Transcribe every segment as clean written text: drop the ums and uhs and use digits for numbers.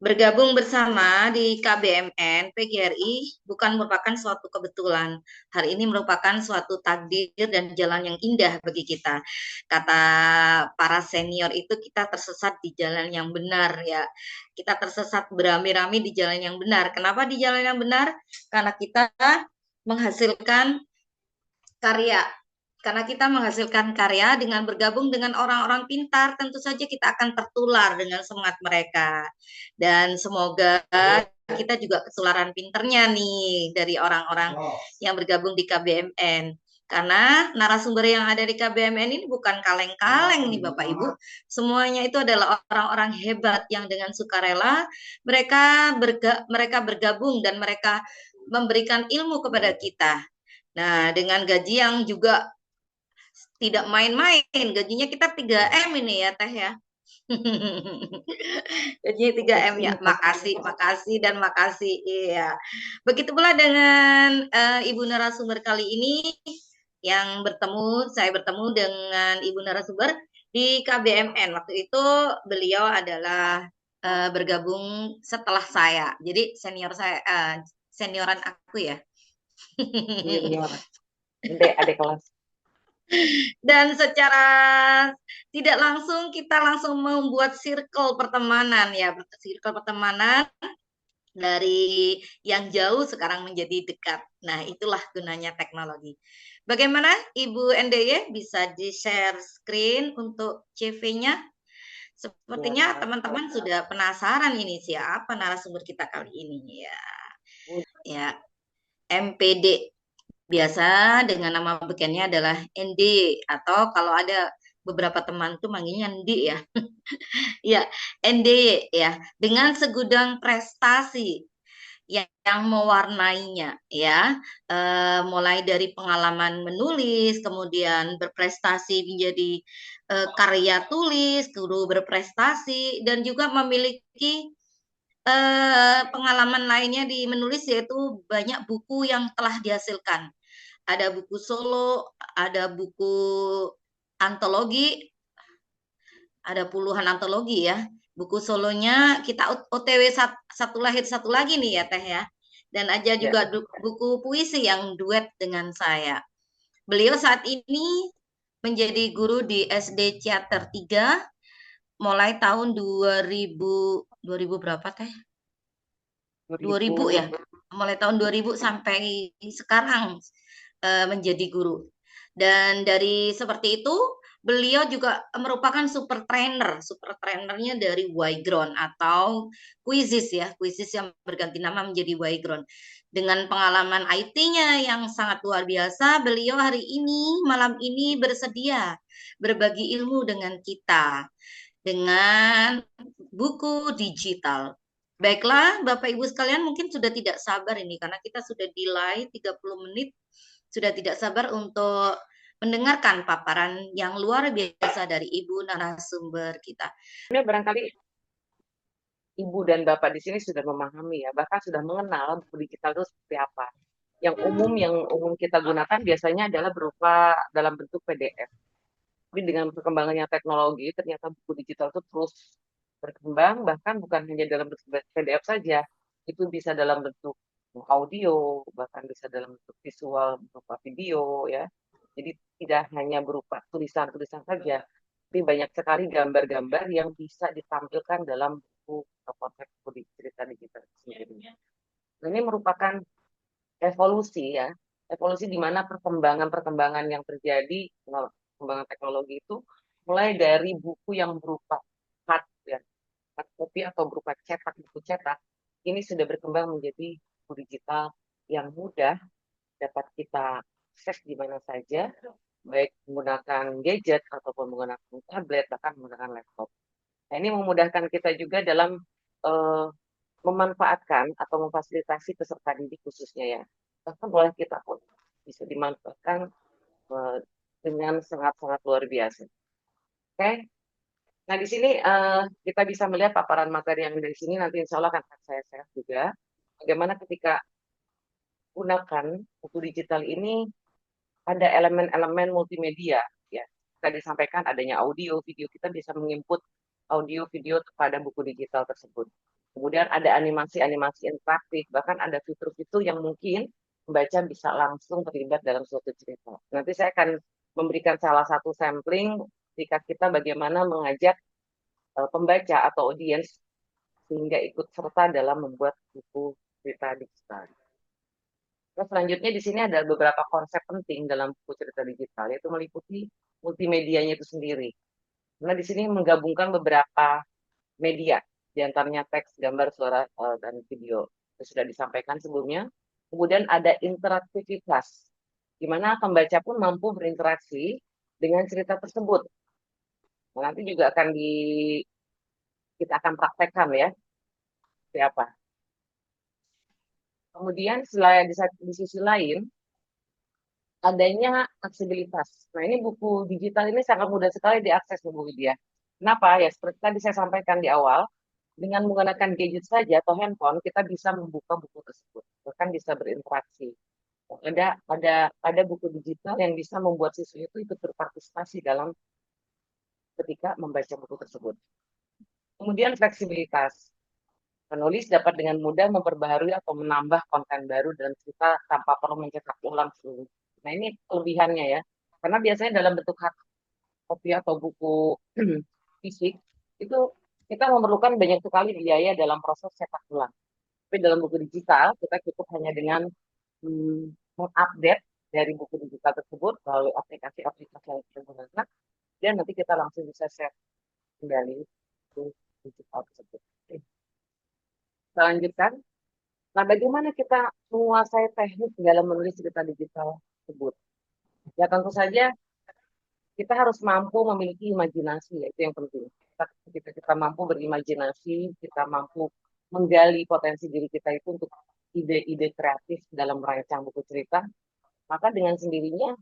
Bergabung bersama di KBMN PGRI bukan merupakan suatu kebetulan. Hari ini merupakan suatu takdir dan jalan yang indah bagi kita. Kata para senior itu kita tersesat di jalan yang benar ya. Kita tersesat beramai-ramai di jalan yang benar. Kenapa di jalan yang benar? Karena kita menghasilkan karya. Karena kita menghasilkan karya dengan bergabung dengan orang-orang pintar, tentu saja kita akan tertular dengan semangat mereka. Dan semoga kita juga ketularan pinternya nih dari orang-orang yang bergabung di KBMN. Karena narasumber yang ada di KBMN ini bukan kaleng-kaleng nih Bapak Ibu. Semuanya itu adalah orang-orang hebat yang dengan sukarela mereka bergabung dan mereka memberikan ilmu kepada kita. Nah, dengan gaji yang juga tidak main-main, gajinya kita 3M ini ya Teh ya. Gajinya 3M ya. Makasih, makasih dan makasih. Iya. Begitu pula dengan Ibu narasumber kali ini saya bertemu dengan Ibu narasumber di KBMN. Waktu itu beliau adalah bergabung setelah saya. Jadi senioran aku ya. Junior, adik kelas. Dan secara tidak langsung kita langsung membuat circle pertemanan ya, circle pertemanan dari yang jauh sekarang menjadi dekat. Nah, itulah gunanya teknologi. Bagaimana Ibu NDY bisa di-share screen untuk CV-nya? Sepertinya teman-teman sudah penasaran ini siapa narasumber kita kali ini ya. Ya, MPD. Biasa dengan nama bekennya adalah ND atau kalau ada beberapa teman tuh manggilnya Ndi ya. Ya, ND ya. Dengan segudang prestasi yang mewarnainya ya. Mulai dari pengalaman menulis, kemudian berprestasi menjadi karya tulis, guru berprestasi dan juga memiliki pengalaman lainnya di menulis yaitu banyak buku yang telah dihasilkan. Ada buku solo, ada buku antologi, ada puluhan antologi ya. Buku solonya kita OTW satu lahir satu lagi nih ya Teh ya. Dan ada juga buku puisi yang duet dengan saya. Beliau saat ini menjadi guru di SD Teater 3 mulai tahun 2000 berapa Teh? 2000 ya. Mulai tahun 2000 sampai sekarang menjadi guru. Dan dari seperti itu, beliau juga merupakan super trainer. Super trainernya dari Y-Ground atau Quizizz ya. Quizizz yang berganti nama menjadi Y-Ground. Dengan pengalaman IT-nya yang sangat luar biasa, beliau hari ini, malam ini bersedia berbagi ilmu dengan kita. Dengan buku digital. Baiklah, Bapak Ibu sekalian mungkin sudah tidak sabar ini karena kita sudah delay 30 menit sudah tidak sabar untuk mendengarkan paparan yang luar biasa dari Ibu narasumber kita. Ini barangkali Ibu dan Bapak di sini sudah memahami ya, bahkan sudah mengenal buku digital itu seperti apa. Yang umum kita gunakan biasanya adalah berupa dalam bentuk PDF. Tapi dengan perkembangannya teknologi, ternyata buku digital itu terus berkembang, bahkan bukan hanya dalam bentuk PDF saja, itu bisa dalam bentuk audio, bahkan bisa dalam bentuk visual, berupa video, ya. Jadi tidak hanya berupa tulisan-tulisan saja, tapi banyak sekali gambar-gambar yang bisa ditampilkan dalam buku atau konteks buku cerita digital sendiri. Dan ini merupakan evolusi ya, evolusi di mana perkembangan-perkembangan yang terjadi, perkembangan teknologi itu mulai dari buku yang berupa hard ya, hard copy atau berupa cetak, buku cetak, ini sudah berkembang menjadi buku digital yang mudah dapat kita akses di mana saja, baik menggunakan gadget ataupun menggunakan tablet, bahkan menggunakan laptop. Nah, ini memudahkan kita juga dalam uh, memanfaatkan atau memfasilitasi peserta didik khususnya ya. Bahkan oleh kita pun bisa dimanfaatkan dengan sangat-sangat luar biasa. Oke, nah di sini kita bisa melihat paparan materi yang dari sini nanti insya Allah akan saya share juga. Bagaimana ketika gunakan buku digital ini ada elemen-elemen multimedia ya. Tadi disampaikan adanya audio, video, kita bisa menginput audio, video kepada buku digital tersebut. Kemudian ada animasi-animasi interaktif, bahkan ada fitur-fitur yang mungkin pembaca bisa langsung terlibat dalam suatu cerita. Nanti saya akan memberikan salah satu sampling ketika kita bagaimana mengajak pembaca atau audiens sehingga ikut serta dalam membuat buku cerita digital. Terus selanjutnya di sini ada beberapa konsep penting dalam buku cerita digital, yaitu meliputi multimedianya itu sendiri. Karena di sini menggabungkan beberapa media, di antaranya teks, gambar, suara, dan video. Itu sudah disampaikan sebelumnya. Kemudian ada interaktivitas, di mana pembaca pun mampu berinteraksi dengan cerita tersebut. Nah, nanti juga kita akan praktekkan ya, seperti apa. Kemudian selain di sisi lain, adanya aksesibilitas. Nah, ini buku digital ini sangat mudah sekali diakses Bu Widya. Kenapa? Ya, seperti tadi saya sampaikan di awal, dengan menggunakan gadget saja atau handphone, kita bisa membuka buku tersebut, bahkan bisa berinteraksi. Ada buku digital yang bisa membuat siswa itu ikut berpartisipasi dalam ketika membaca buku tersebut. Kemudian fleksibilitas. Penulis dapat dengan mudah memperbaharui atau menambah konten baru dalam cerita tanpa perlu mencetak ulang seluruh. Nah, ini kelebihannya ya. Karena biasanya dalam bentuk hard copy atau buku fisik, itu kita memerlukan banyak sekali biaya dalam proses cetak ulang. Tapi dalam buku digital, kita cukup hanya dengan mengupdate dari buku digital tersebut melalui aplikasi-aplikasi yang kita gunakan, dan nanti kita langsung bisa share kembali buku digital tersebut. Oke. Kita lanjutkan. Nah, bagaimana kita menguasai teknik dalam menulis cerita digital tersebut? Ya, tentu saja kita harus mampu memiliki imajinasi, ya, itu yang penting. Ketika kita mampu berimajinasi, kita mampu menggali potensi diri kita itu untuk ide-ide kreatif dalam merancang buku cerita, maka dengan sendirinya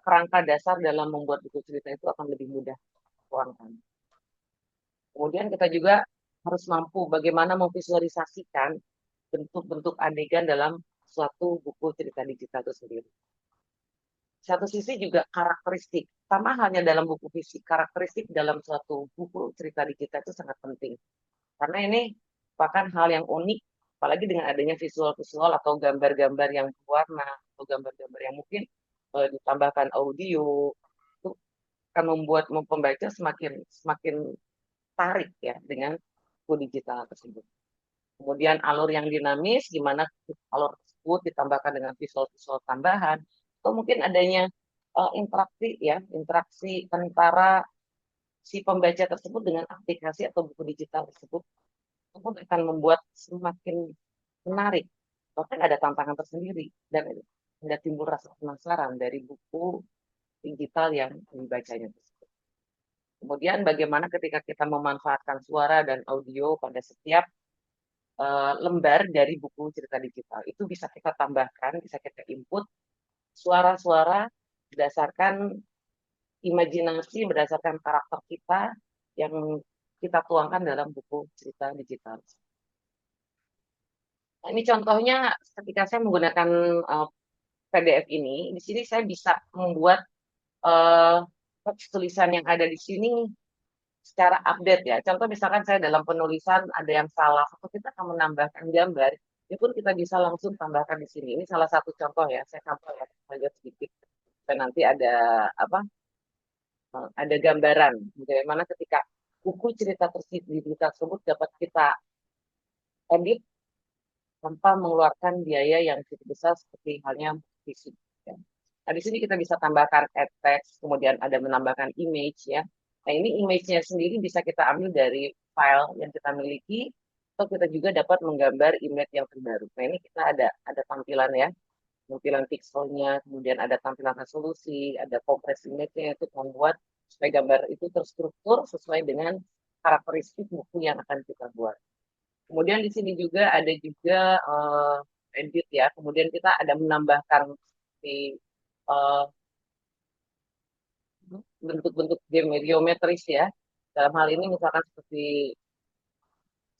kerangka dasar dalam membuat buku cerita itu akan lebih mudah dituangkan. Kemudian kita juga harus mampu bagaimana memvisualisasikan bentuk-bentuk adegan dalam suatu buku cerita digital itu sendiri. Satu sisi juga karakteristik, sama halnya dalam buku fisik, karakteristik dalam suatu buku cerita digital itu sangat penting. Karena ini merupakan hal yang unik, apalagi dengan adanya visual-visual atau gambar-gambar yang berwarna, atau gambar-gambar yang mungkin ditambahkan audio, itu akan membuat pembaca semakin semakin tarik ya dengan buku digital tersebut. Kemudian alur yang dinamis, gimana alur tersebut ditambahkan dengan visual-visual tambahan, atau mungkin adanya interaksi ya, interaksi antara si pembaca tersebut dengan aplikasi atau buku digital tersebut, itu pun akan membuat semakin menarik. Bahkan ada tantangan tersendiri dan ada timbul rasa penasaran dari buku digital yang dibacanya tersebut. Kemudian bagaimana ketika kita memanfaatkan suara dan audio pada setiap lembar dari buku cerita digital. Itu bisa kita tambahkan, bisa kita input suara-suara berdasarkan imajinasi, berdasarkan karakter kita yang kita tuangkan dalam buku cerita digital. Nah, ini contohnya ketika saya menggunakan PDF ini, di sini saya bisa membuat uh, tulisan yang ada di sini secara update ya. Contoh misalkan saya dalam penulisan ada yang salah, atau kita akan menambahkan gambar, itu pun kita bisa langsung tambahkan di sini. Ini salah satu contoh ya, saya sampaikan saja sedikit. Dan nanti ada apa? Ada gambaran bagaimana ketika buku cerita tersebut dapat kita edit tanpa mengeluarkan biaya yang cukup besar seperti halnya fisik. Ya. Nah, di sini kita bisa tambahkan add text, kemudian ada menambahkan image ya. Nah, ini image-nya sendiri bisa kita ambil dari file yang kita miliki, atau kita juga dapat menggambar image yang terbaru. Nah, ini kita ada tampilan ya, tampilan pixelnya, kemudian ada tampilan resolusi, ada compress image-nya untuk membuat supaya gambar itu terstruktur sesuai dengan karakteristik buku yang akan kita buat. Kemudian di sini juga ada juga edit ya. Kemudian kita ada menambahkan di bentuk-bentuk geometris ya. Dalam hal ini misalkan seperti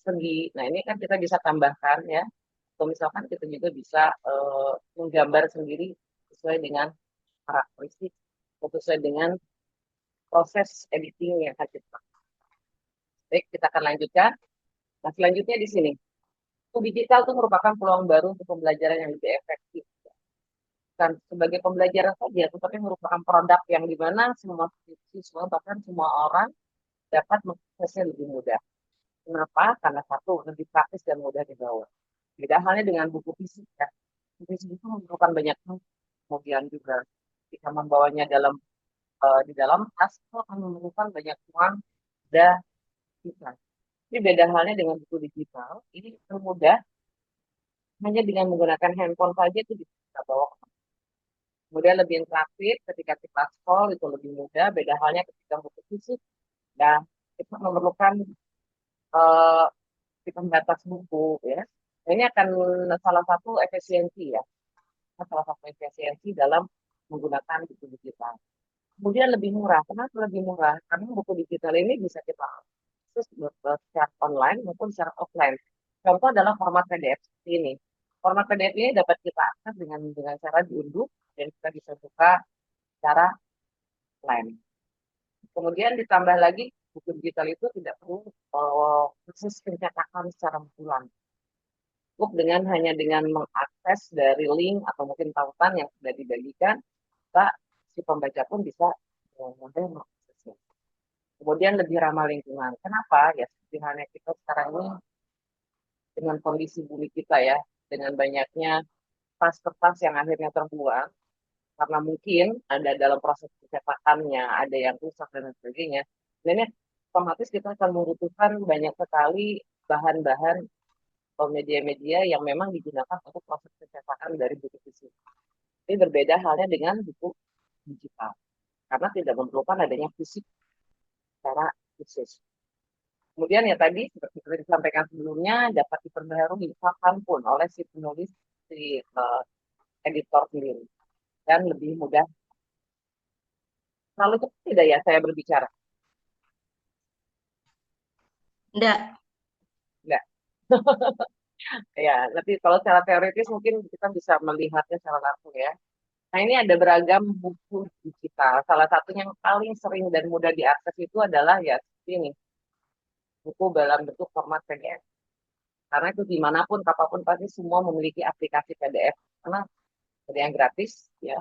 segi. Nah, ini kan kita bisa tambahkan ya. Atau misalkan kita juga bisa menggambar sendiri sesuai dengan karakteristik, sesuai dengan proses editing yang akan kita. Baik, kita akan lanjutkan. Nah, selanjutnya di sini, buku digital itu merupakan peluang baru untuk pembelajaran yang lebih efektif. Bukan sebagai pembelajaran saja, tetapi merupakan produk yang dimana semua siswa, bahkan semua orang dapat mengaksesnya lebih mudah. Kenapa? Karena satu, lebih praktis dan mudah dibawa. Beda halnya dengan buku fisik ya. Buku fisik itu memerlukan banyak hal. Kemudian juga jika membawanya di dalam tas itu akan memerlukan banyak uang dan kita. Ini beda halnya dengan buku digital. Ini termudah hanya dengan menggunakan handphone saja itu bisa bawa. Kemudian lebih interaktif ketika kita scroll itu lebih mudah. Beda halnya ketika buku fisik. Dan kita memerlukan eh, di pembatas buku ya. Nah, ini akan salah satu efisiensi ya, salah satu efisiensi dalam menggunakan buku digital. Kemudian lebih murah. Kenapa lebih murah? Karena buku digital ini bisa kita akses secara online maupun secara offline. Contoh adalah format PDF seperti ini. Format PDF ini dapat kita akses dengan cara diunduh dan kita bisa buka secara offline. Kemudian ditambah lagi buku digital itu tidak perlu proses pencetakan secara berulang. Cukup dengan hanya dengan mengakses dari link atau mungkin tautan yang sudah dibagikan, kita si pembaca pun bisa mudah mengaksesnya. Kemudian lebih ramah lingkungan. Kenapa? Ya seperti halnya kita sekarang ini dengan kondisi bumi kita ya, dengan banyaknya kertas-kertas yang akhirnya terbuang, karena mungkin ada dalam proses pencetakannya, ada yang rusak dan sebagainya. Dan ini otomatis kita akan membutuhkan banyak sekali bahan-bahan atau media-media yang memang digunakan untuk proses pencetakan dari buku fisik. Ini berbeda halnya dengan buku digital, karena tidak memerlukan adanya fisik secara khusus. Kemudian ya tadi, seperti sudah disampaikan sebelumnya, dapat diperbaharui kapanpun oleh si penulis, si editor sendiri, dan lebih mudah. Terlalu cepat tidak ya saya berbicara? Enggak, Enggak. Ya, tapi kalau secara teoritis mungkin kita bisa melihatnya secara langsung ya. Nah, ini ada beragam buku digital. Salah satunya yang paling sering dan mudah diakses itu adalah ya seperti ini, buku dalam bentuk format PDF. Karena itu dimanapun, kapanpun pasti semua memiliki aplikasi PDF. Karena ada yang gratis, ya,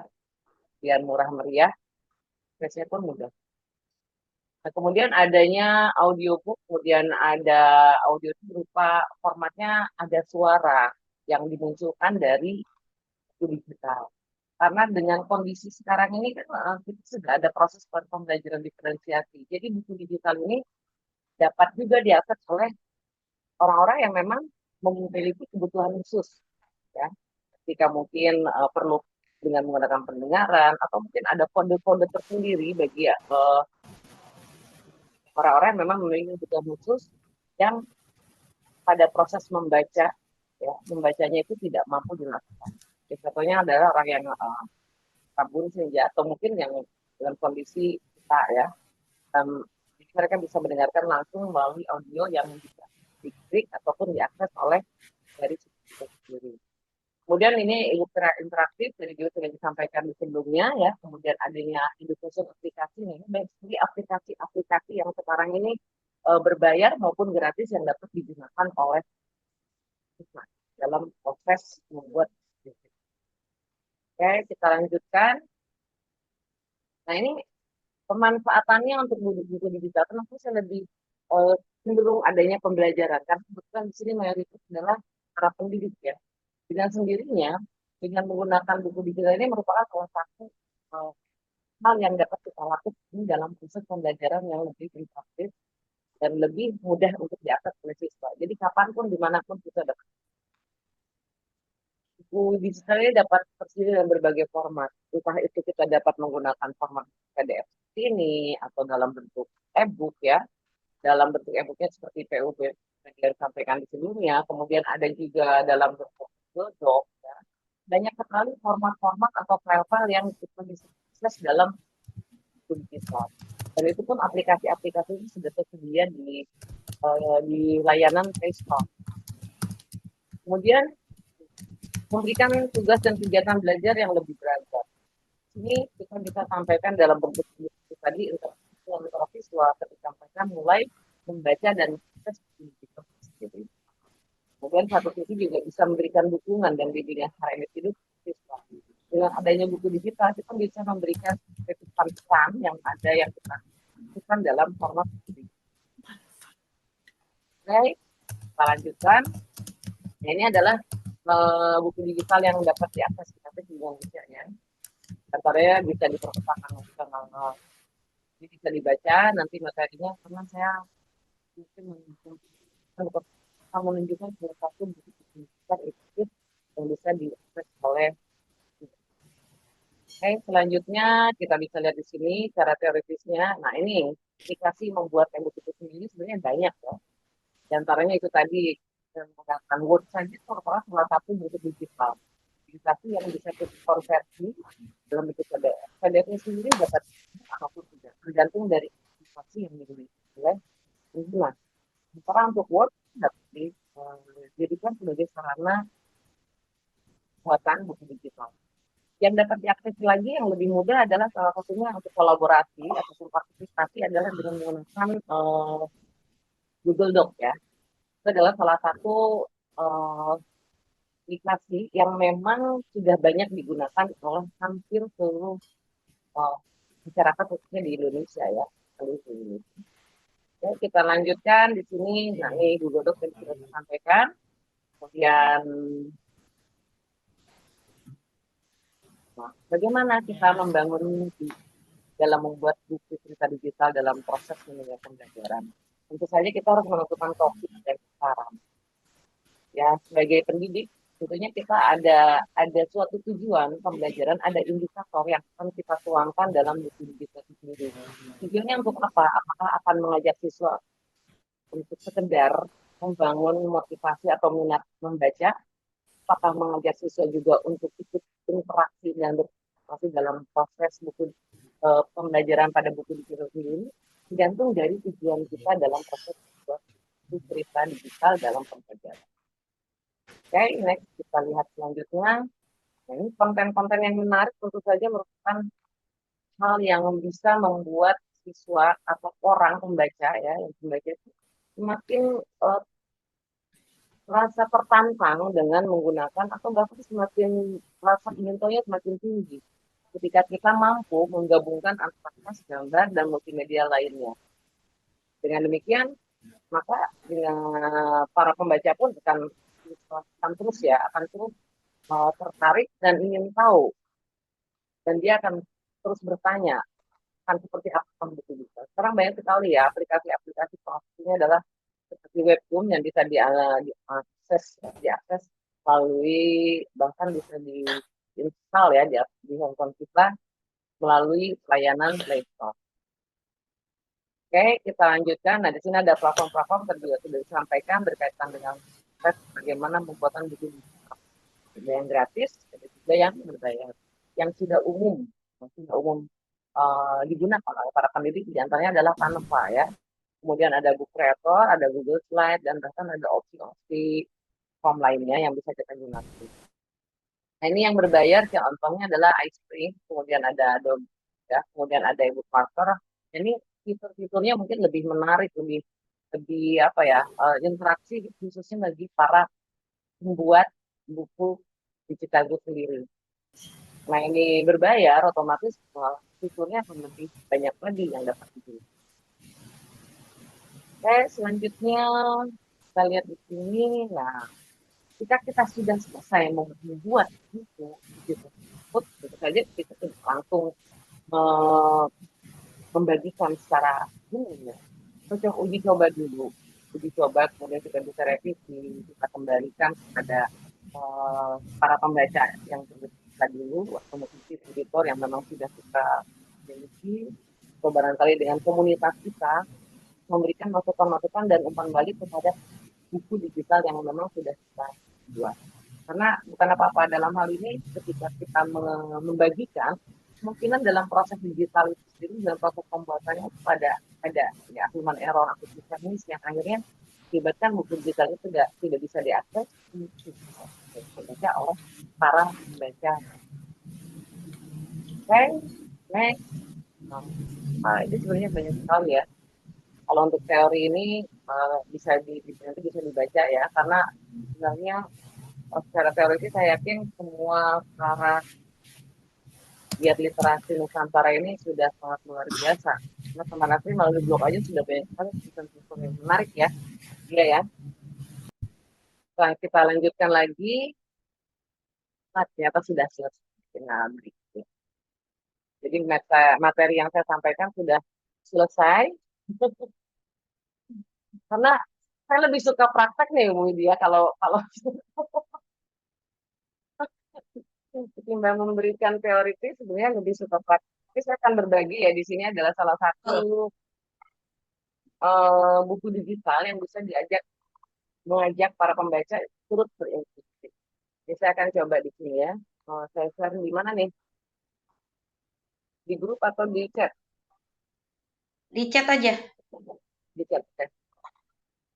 biar murah meriah, aksesnya pun mudah. Nah, kemudian adanya audiobook, kemudian ada audio itu berupa formatnya ada suara yang dimunculkan dari buku digital. Karena dengan kondisi sekarang ini kan kita sudah ada proses pembelajaran diferensiasi. Jadi buku digital ini dapat juga diakses oleh orang-orang yang memang memiliki kebutuhan khusus, ya. Ketika mungkin perlu dengan menggunakan pendengaran atau mungkin ada kode-kode tersendiri bagi orang-orang yang memang memiliki kebutuhan khusus yang pada proses membaca, ya, membacanya itu tidak mampu dilakukan. Contohnya adalah orang yang kabur senja atau mungkin yang dalam kondisi kita ya, um, mereka bisa mendengarkan langsung melalui audio yang bisa diklik ataupun diakses oleh dari situ sendiri. Kemudian ini interaktif, jadi juga sudah disampaikan di sebelumnya ya. Kemudian adanya indukasi aplikasi nih, baik dari aplikasi-aplikasi yang sekarang ini berbayar maupun gratis yang dapat digunakan oleh siswa dalam proses membuat skripsi. Oke, kita lanjutkan. Nah ini pemanfaatannya untuk buku-buku digital, kenapa saya lebih uh, cenderung adanya pembelajaran? Karena kebetulan di sini mayoritas adalah para pendidik ya. Dengan sendirinya, dengan menggunakan buku digital ini merupakan salah satu uh, hal yang dapat kita lakukan dalam proses pembelajaran yang lebih interaktif dan lebih mudah untuk diakses oleh siswa. Jadi kapanpun, dimanapun kita dapat. Buku digital ini dapat tersedia dalam berbagai format. Entah itu kita dapat menggunakan format PDF ini atau dalam bentuk e-book ya. Dalam bentuk e-booknya seperti PUB yang disampaikan di sebelumnya. Kemudian ada juga dalam bentuk Google Doc. Ya. Banyak sekali format-format atau file-file yang kita bisa akses dalam buku digital. Dan itu pun aplikasi-aplikasi itu sudah tersedia di layanan Play Store. Kemudian memberikan tugas dan kegiatan belajar yang lebih beragam. Ini kita bisa sampaikan dalam bentuk tadi untuk siswa ketika mereka mulai membaca dan Kemudian satu sisi juga bisa memberikan dukungan dan bimbingan secara individu siswa. Dengan adanya buku digital, kita bisa memberikan pesan yang ada yang kita lakukan dalam format buku. Oke, kita lanjutkan. Nah, ini adalah buku digital yang dapat diakses kita di Indonesia ya. Antaranya bisa di perpustakaan nasional. Jadi bisa dibaca nanti materinya karena saya mungkin menunjukkan salah satu buku digital itu yang bisa diakses oleh. Oke, selanjutnya kita bisa lihat di sini cara teoritisnya. Nah, ini aplikasi membuat e-book itu sendiri sebenarnya banyak ya. Di antaranya itu tadi yang menggunakan Word saja itu merupakan salah satu buku digital. Aplikasi yang bisa kita konversi dalam bentuk PDF. PDF-nya sendiri dapat apapun tidak, tergantung dari aplikasi yang dimiliki oleh pengguna. Sementara untuk Word dapat dijadikan sebagai sarana buatan buku digital. Yang dapat diakses lagi yang lebih mudah adalah salah satunya untuk kolaborasi ataupun partisipasi adalah dengan menggunakan Google Doc ya. Itu adalah salah satu uh, aplikasi yang memang sudah banyak digunakan oleh hampir seluruh uh, masyarakat khususnya di Indonesia ya. Oke, kita lanjutkan di sini. Nah, ini Google Doc yang sudah saya sampaikan. Kemudian, nah, bagaimana kita membangun mimpi dalam membuat buku cerita digital dalam proses menilai pembelajaran. Tentu saja kita harus menentukan topik dan sasaran. Ya, sebagai pendidik, tentunya kita ada suatu tujuan pembelajaran, ada indikator yang akan kita tuangkan dalam buku digital itu sendiri. Tujuannya untuk apa? Apakah akan mengajak siswa untuk sekedar membangun motivasi atau minat membaca? Apakah mengajak siswa juga untuk ikut interaksi dan berpartisipasi dalam proses buku pembelajaran pada buku digital sendiri? Tergantung dari tujuan kita dalam proses buku cerita digital dalam pembelajaran. Oke, next kita lihat selanjutnya. Nah, ini konten-konten yang menarik tentu saja merupakan hal yang bisa membuat siswa atau orang pembaca ya, yang pembaca itu semakin rasa tertantang dengan menggunakan atau bahkan semakin rasa ingin tahunya semakin tinggi ketika kita mampu menggabungkan antara teks, gambar, dan multimedia lainnya. Dengan demikian, maka dengan para pembaca pun akan terus ya, akan terus tertarik dan ingin tahu, dan dia akan terus bertanya akan seperti apa buku digital. Sekarang banyak sekali ya aplikasi-aplikasi prosesnya adalah seperti webtoon yang bisa diakses melalui bahkan bisa diinstal ya di handphone kita melalui layanan Play Store. Oke, kita lanjutkan. Nah, di sini ada platform-platform tadi sudah disampaikan berkaitan dengan bagaimana pembuatan buku digital. Ada yang gratis, ada juga yang berbayar. Yang sudah umum, digunakan oleh para pendidik di antaranya adalah Canva ya. Kemudian ada Book Creator, ada Google Slide, dan bahkan ada opsi-opsi form lainnya yang bisa kita gunakan. Nah, ini yang berbayar contohnya adalah iSpring, kemudian ada Adobe, ya, kemudian ada eBook Maker. Ini fitur-fiturnya mungkin lebih menarik, lebih lebih apa ya, interaksi khususnya bagi para pembuat buku digital itu sendiri. Nah, ini berbayar, otomatis fiturnya akan lebih banyak lagi yang dapat dipilih. Oke, selanjutnya kita lihat di sini. Nah, jika kita sudah selesai membuat buku, gitu, tentu saja kita tidak langsung membagikan secara umum ya. Kita uji coba dulu, uji coba, kemudian kita bisa revisi, kita kembalikan kepada para pembaca yang kita dulu, atau mungkin editor yang memang sudah kita miliki, atau barangkali dengan komunitas kita, memberikan masukan-masukan dan umpan balik kepada buku digital yang memang sudah kita buat. Karena bukan apa-apa dalam hal ini ketika kita membagikan, kemungkinan dalam proses digital itu sendiri, dalam proses pembuatannya ada ya human error atau teknis yang akhirnya akibatkan buku digital itu tidak bisa diakses dibaca oleh para pembaca. Oke, next. Nah, ini sebenarnya banyak sekali ya. Kalau untuk teori ini nanti bisa dibaca ya, karena sebenarnya secara teoritis saya yakin semua para giat literasi Nusantara ini sudah sangat luar biasa. Karena teman asli melalui blog aja sudah banyak sekali tulisan-tulisan yang menarik ya. Iya ya. Setelah kita lanjutkan lagi, ternyata sudah selesai. Nah, berikut. Jadi materi yang saya sampaikan sudah selesai. Karena saya lebih suka praktek nih, Bu Widya, kalau kalau ketimbang memberikan teoritis, sebenarnya lebih suka praktek. Tapi saya akan berbagi ya, di sini adalah salah satu Betul. buku digital yang bisa mengajak para pembaca turut berintegrasi. Jadi saya akan coba di sini ya. Saya share di mana nih? Di grup atau di chat? Di chat aja. Di chat.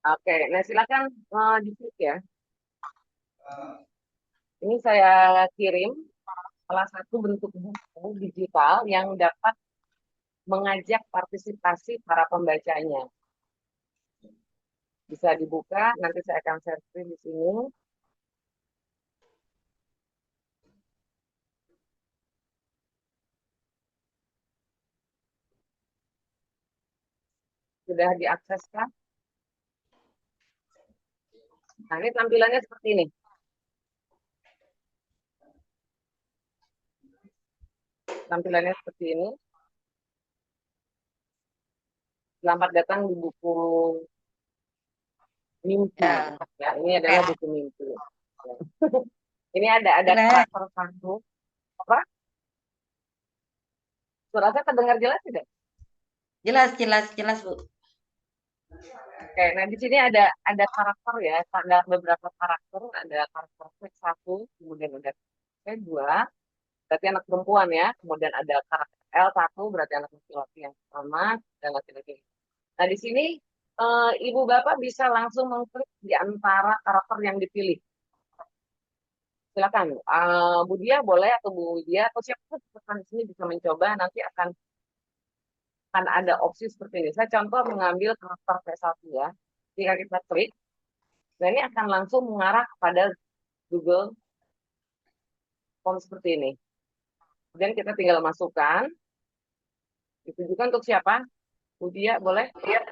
Oke, nah silakan di klik ya. Ini saya kirim salah satu bentuk buku digital yang dapat mengajak partisipasi para pembacanya. Bisa dibuka, nanti saya akan share screen di sini. Sudah diakses kan? Nah, ini tampilannya seperti ini. Tampilannya seperti ini. Selamat datang di buku mimpi. Ya, Ya, ini adalah keren. buku mimpi. Ya. Ini ada Keren. karakter satu. Apa? Suaranya terdengar jelas tidak? Jelas, jelas, jelas, Bu. Oke, nah di sini ada karakter ya, ada beberapa karakter, ada karakter X satu, kemudian ada X dua, berarti anak perempuan ya, kemudian ada karakter L satu, berarti anak laki-laki yang pertama, dan laki-laki. Nah di sini ibu bapak bisa langsung mengklik di antara karakter yang dipilih. Silakan, Bu Dia boleh atau Bu Widya atau siapa pun di sini bisa mencoba, nanti akan ada opsi seperti ini. Saya contoh mengambil karakter P1 ya. Jika kita klik, nah ini akan langsung mengarah kepada Google Form seperti ini. Kemudian kita tinggal masukkan, ditujukan untuk siapa? Budia, boleh? Yang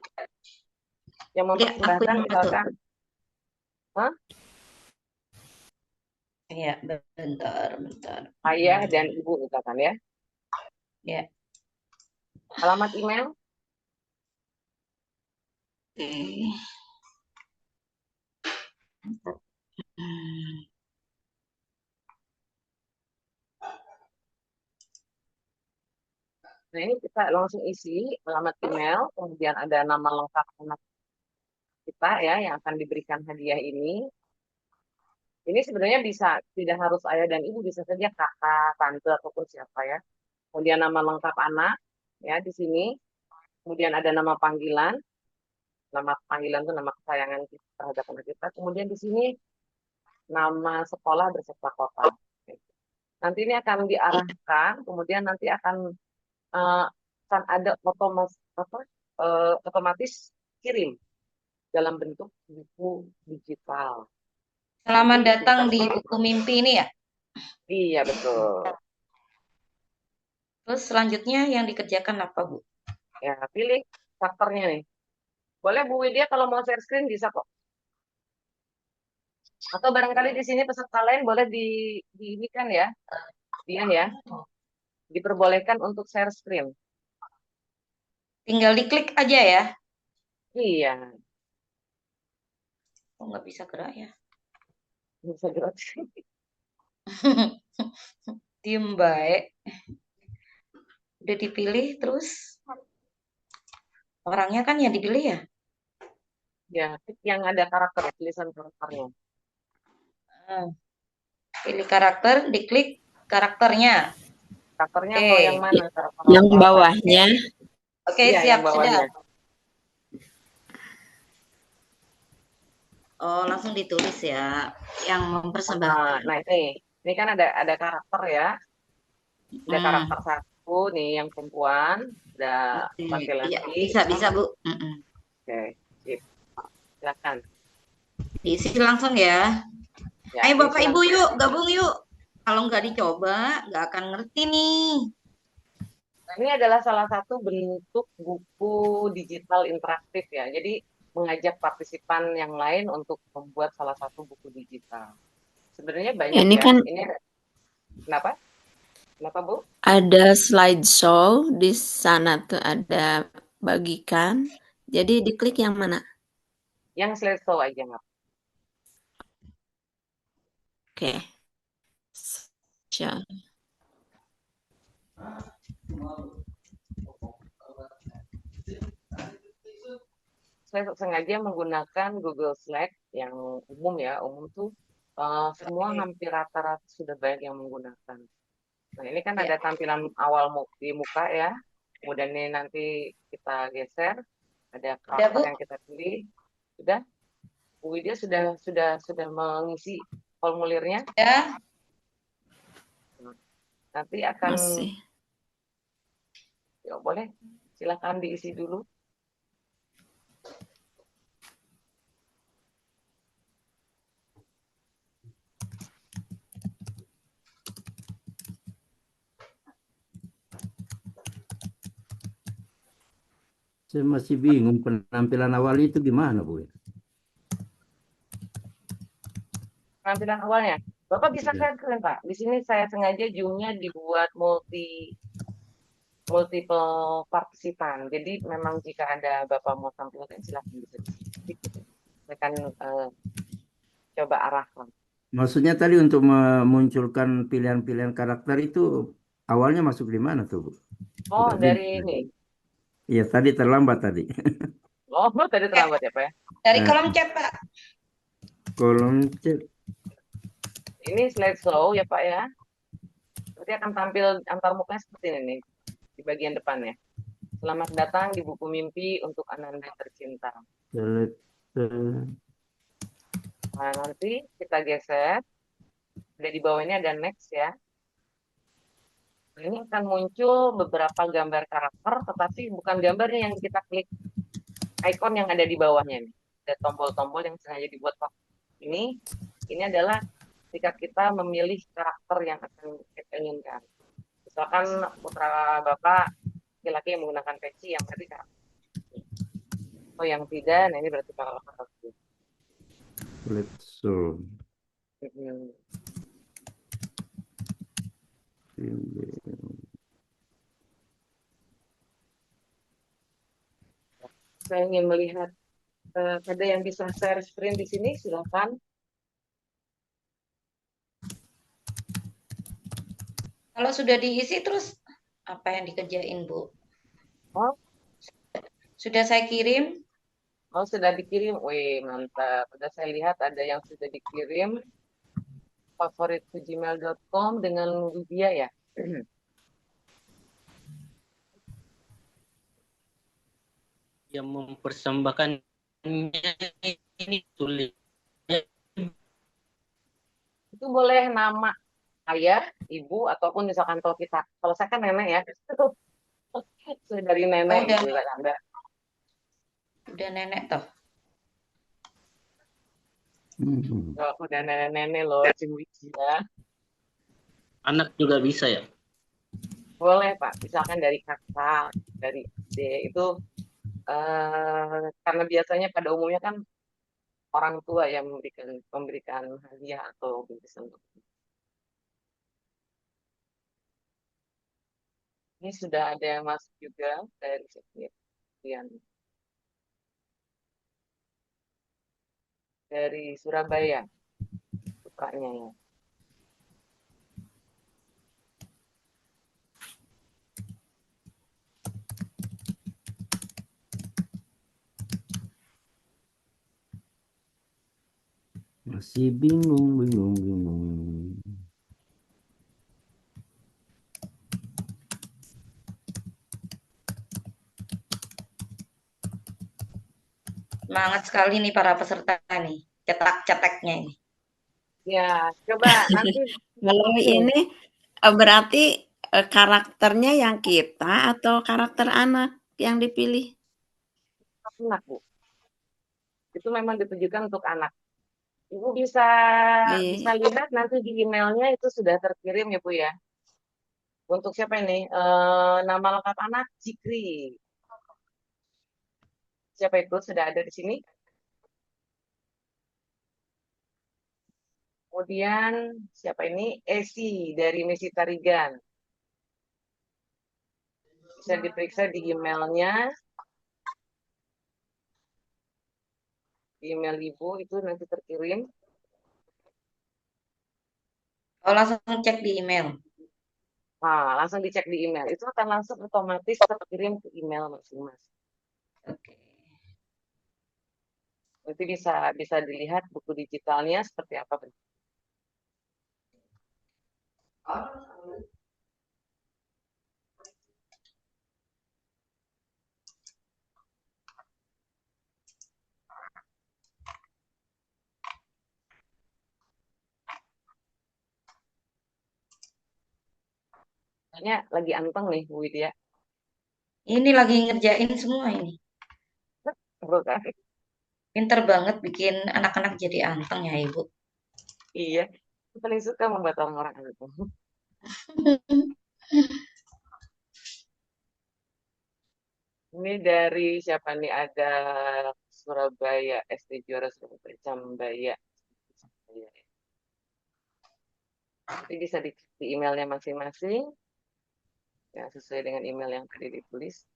Ya, aku mempersembahkan yang masuk. misalkan, hah? Ya, bentar, bentar. Ayah dan ibu misalkan ya. Ya. Alamat email, Oke. Hmm. nah ini kita langsung isi alamat email, kemudian ada nama lengkap anak kita ya yang akan diberikan hadiah ini. Ini sebenarnya bisa, tidak harus ayah dan ibu, bisa saja kakak, tante, ataupun siapa ya. Kemudian nama lengkap anak, ya di sini. Kemudian ada nama panggilan itu nama kesayangan kita terhadap anak kita. Kemudian di sini nama sekolah beserta kota. Nanti ini akan diarahkan, kemudian nanti eh, akan ada otomatis kirim dalam bentuk buku digital. Nanti Selamat datang tinggal di klik. buku mimpi ini ya. Iya betul. Terus selanjutnya yang dikerjakan apa, Bu? Ya pilih karakternya nih. Boleh Bu Widya kalau mau share screen bisa kok. Atau barangkali di sini peserta lain boleh di ini kan ya, Dian ya, diperbolehkan untuk share screen. Tinggal diklik aja ya. Iya, Oh, nggak bisa gerak ya. bisa gerak. Diem baik. Udah dipilih terus orangnya kan yang dipilih ya. Ya, yang ada karakter, tulisan karakternya. Hmm. Pilih karakter, diklik karakternya. Karakternya mau yang Oke. mana? Karakter Yang apa? bawahnya, Oke, Iya, yang siap, sudah. bawahnya. Oh, langsung ditulis ya. Yang mempersembahkan. Nah ini kan ada karakter ya. Ada Hmm. karakter satu nih yang perempuan, ada Oke. Iya, laki-laki. bisa, bisa, Bu. Mm-mm. Oke, sip. Silakan. Diisi langsung ya. Ya, Ayo diisi Bapak Ibu langsung. yuk, gabung yuk. Kalau nggak dicoba, nggak akan ngerti nih. Nah, ini adalah salah satu bentuk buku digital interaktif ya. Jadi mengajak partisipan yang lain untuk membuat salah satu buku digital. Sebenarnya banyak Ini ya. kan Ini kenapa? Kenapa, Bu? ada slideshow di sana tuh ada bagikan. Jadi diklik yang mana? Yang slideshow aja, Mbak. Oke. Share. Saya sengaja menggunakan Google Slide yang umum ya. Umum tuh semua Oke. hampir rata-rata sudah banyak yang menggunakan. Nah, ini kan Ya. ada tampilan awal di muka ya. Kemudian ini nanti kita geser, ada Udah karakter Bu? yang kita pilih. Sudah, Bu Widya sudah mengisi formulirnya. Ya. Nanti akan, Masih. ya boleh, silakan diisi dulu. Saya masih bingung penampilan awal itu gimana, Bu? Penampilan awalnya, Bapak bisa Ya. lihat keren Pak. Di sini saya sengaja zoomnya dibuat multiple partisipan. Jadi memang jika ada Bapak mau tampilkan silahkan bisa di sini. Saya akan coba arahkan. Maksudnya tadi untuk memunculkan pilihan-pilihan karakter itu awalnya masuk di mana tuh, Bu? Oh, Agak dari bingung tadi. ini. Iya, tadi terlambat tadi. Oh, tadi terlambat ya Pak ya. Dari Eh, kolom chat Pak. kolom chat. Ini slideshow ya Pak ya. Nanti akan tampil antar mukanya seperti ini nih, di bagian depannya. Selamat datang di buku mimpi untuk Ananda tercinta. Select, Nah, nanti kita geser. Ada di bawah ini ada next ya. Nah, ini akan muncul beberapa gambar karakter, tetapi bukan gambarnya yang kita klik, icon yang ada di bawahnya nih. Ada tombol-tombol yang sengaja dibuat ini. Ini adalah ketika kita memilih karakter yang akan kita inginkan. Misalkan putra Bapak laki-laki yang menggunakan peci yang tadi karakter. Oh, yang tidak, nah ini berarti karakter. select show. Hmm. Saya ingin melihat ada yang bisa share screen di sini, silakan. Kalau sudah diisi terus apa yang dikerjain Bu? Oh, Sudah saya kirim. oh sudah dikirim. Wih, mantap. Sudah saya lihat ada yang sudah dikirim favorit@gmail.com dengan Widya ya. Yang mempersembahkannya ini sulit. Itu boleh nama ayah, ibu, ataupun misalkan kalau kita. Kalau saya kan nenek ya. Saya dari Oh, nenek udah gitu kan Anda. nenek toh. Oh, udah nenek-nenek loh, Cing Widya. Anak juga bisa ya. Boleh Pak, misalkan dari kakak, dari adik itu karena biasanya pada umumnya kan orang tua yang memberikan hadiah atau bingkisan. Ini sudah ada yang masuk juga dari sekian dari Surabaya, putranya ya. Masih bingung, bingung, bingung. Semangat sekali nih para peserta nih. Cetak-ceteknya ini. Ya, coba nanti Kalau ini berarti karakternya yang kita atau karakter anak yang dipilih? enak Bu. Itu memang ditujukan untuk anak. Ibu bisa Iya. lihat nanti di emailnya itu sudah terkirim ya Bu ya. Untuk siapa ini? Nama lengkap anak Cikri. Siapa itu? Sudah ada di sini. Kemudian siapa ini? Esi dari Misi Tarigan. Bisa diperiksa di emailnya. Di email Ibu itu nanti terkirim. Oh, langsung cek di email. Nah, langsung dicek di email. Itu akan langsung otomatis terkirim ke email masing-masing. Oke. Nanti bisa dilihat buku digitalnya seperti apa bentuknya. Kayaknya lagi anteng nih Bu Widya. Ini lagi ngerjain semua ini. Bukan? Pinter banget bikin anak-anak jadi anteng ya, Ibu. Iya, aku paling suka membuat orang-orang anteng. Ini dari siapa nih? Ada Surabaya, SD Juara Surabaya, Cambaya. Nanti bisa di emailnya masing-masing. Ya, sesuai dengan email yang tadi ditulis.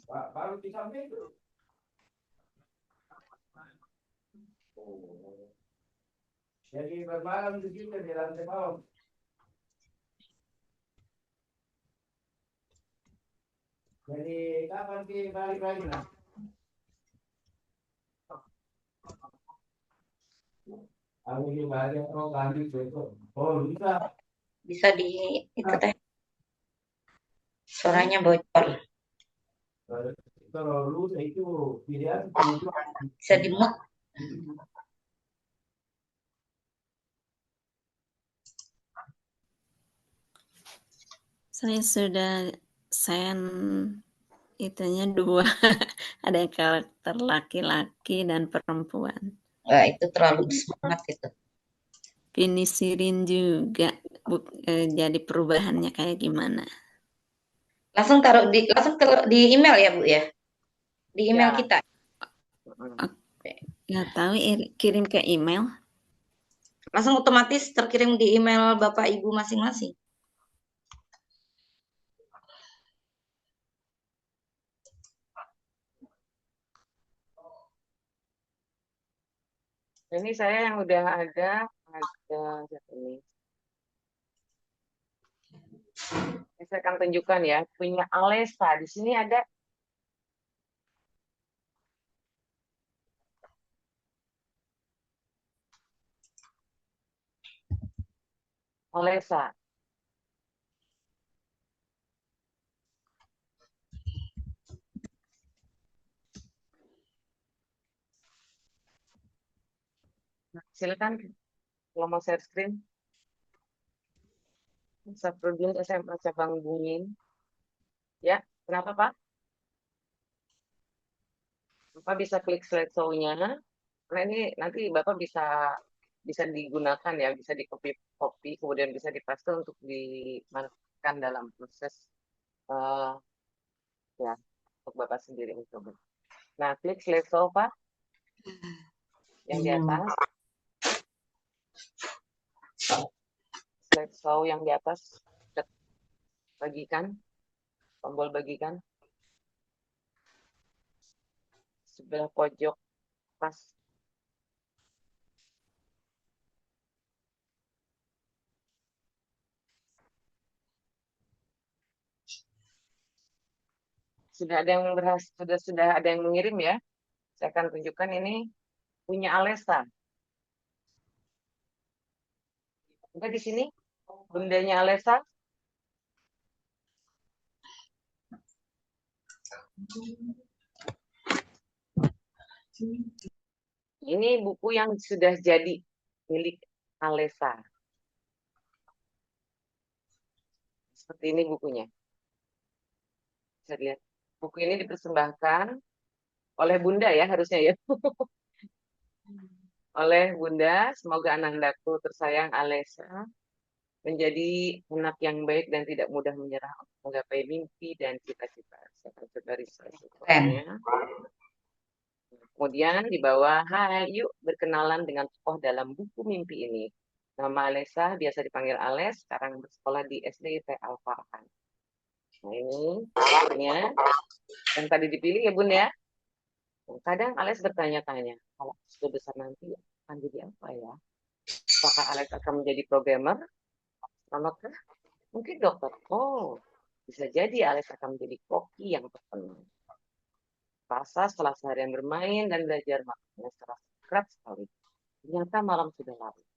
Baru disampaikan itu. Jadi bermalam di sini di lantai bawah. Jadi kapan kita balik lagi lah? Aku juga ada program itu. Oh bisa. Bisa di itu teh. Suaranya bocor. Kalau lu itu pilihan Bisa di mute. Saya sudah send itunya 2. Ada yang karakter laki-laki dan perempuan. Wah, itu terlalu semangat itu. Pinisirin juga jadi perubahannya kayak gimana. Langsung taruh di email ya, Bu ya. Di email Ya. kita. Nggak tahu, kirim ke email. Langsung otomatis terkirim di email Bapak Ibu masing-masing. Ini saya yang udah ada siapa ini? Saya akan tunjukkan ya, punya Alesa. Di sini ada Alesa. Nah, silakan kalau mau share screen. Safruddin SMA Cabang Bungin. Ya, kenapa Pak? Bapak bisa klik slideshow-nya. Karena ini nanti Bapak bisa digunakan ya, bisa di copy kemudian bisa dipaste untuk dimanfaatkan dalam proses ya untuk Bapak sendiri mencoba. Nah, klik slideshow Pak. Yang di atas. Slideshow yang di atas. Bagikan. Tombol bagikan. Sebelah pojok pas. Sudah ada yang sudah ada yang mengirim ya. Saya akan tunjukkan ini punya Alesa. Ada di sini bundanya Alesa. Ini buku yang sudah jadi milik Alesa. Seperti ini bukunya. Bisa lihat. Buku ini dipersembahkan oleh Bunda ya harusnya ya. Oleh Bunda, semoga anandaku tersayang Alesa menjadi anak yang baik dan tidak mudah menyerah untuk menggapai mimpi dan cita-cita. Saya akan coba research fotonya. Kemudian di bawah, hai, yuk berkenalan dengan tokoh dalam buku mimpi ini. Nama Alesa, biasa dipanggil Ales, sekarang bersekolah di SDIT Al-Farhan. Nah ini bukunya yang tadi dipilih ya Bun ya. Kadang Ales bertanya-tanya, kalau sudah besar nanti akan jadi apa ya? Apakah Ales akan menjadi programmer? Astronot kah? Mungkin dokter. Oh, bisa jadi Ales akan menjadi koki yang terkenal. Rasa setelah seharian bermain dan belajar makannya terasa berat sekali. Ternyata malam sudah larut.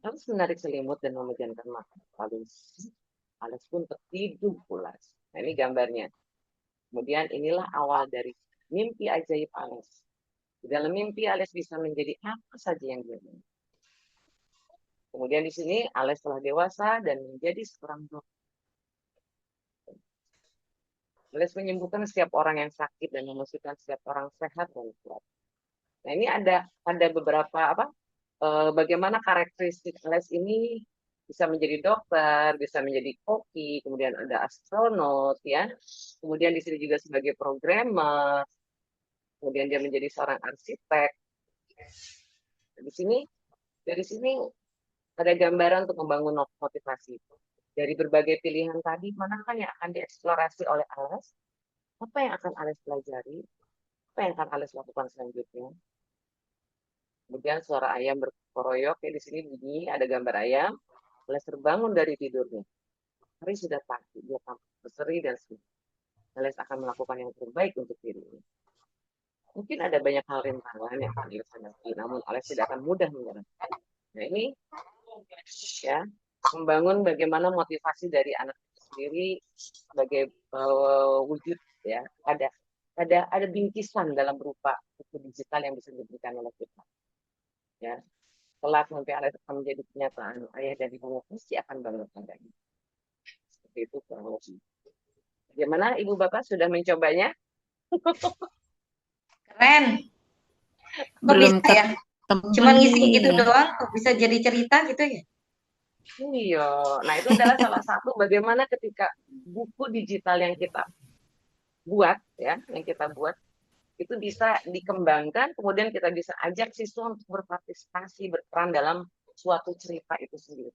Ales menarik selimut dan memejamkan mata. Lalu Ales pun tertidur pulas. Nah, ini gambarnya. Kemudian inilah awal dari mimpi ajaib Ales. Di dalam mimpi Ales bisa menjadi apa saja yang dia mau. Kemudian di sini Ales telah dewasa dan menjadi seorang dokter. Ales menyembuhkan setiap orang yang sakit dan memastikan setiap orang sehat dan kuat. Nah ini ada beberapa bagaimana karakteristik Ales ini bisa menjadi dokter, bisa menjadi koki, kemudian ada astronot ya, kemudian di sini juga sebagai programmer, kemudian dia menjadi seorang arsitek. Dari sini ada gambaran untuk membangun motivasi. Dari berbagai pilihan tadi, manakah yang akan dieksplorasi oleh Ales? Apa yang akan Ales pelajari? Apa yang akan Ales lakukan selanjutnya? Kemudian suara ayam berkoroyok, ya di sini bunyi, ada gambar ayam. Ales terbangun dari tidurnya. Hari sudah pagi, dia tampak berseri dan semangat. Ales akan melakukan yang terbaik untuk dirinya. Mungkin ada banyak hal rintangan yang akan Ales hadapi, namun Ales tidak akan mudah menyerah. Nah ini ya membangun bagaimana motivasi dari anak sendiri sebagai wujud ya ada bingkisan dalam berupa buku digital yang bisa diberikan oleh kita ya kelak nanti akan menjadi kenyataan ayah dan ibu pasti akan bangga padanya seperti itu kurang lebih. Bagaimana ibu bapak sudah mencobanya? Keren. Kok Belum bisa ya? ketemu Cuman ngisi nih gitu ya. doang, kok bisa jadi cerita gitu ya? Iya, nah itu adalah salah satu bagaimana ketika buku digital yang kita buat ya, itu bisa dikembangkan, kemudian kita bisa ajak siswa untuk berpartisipasi, berperan dalam suatu cerita itu sendiri.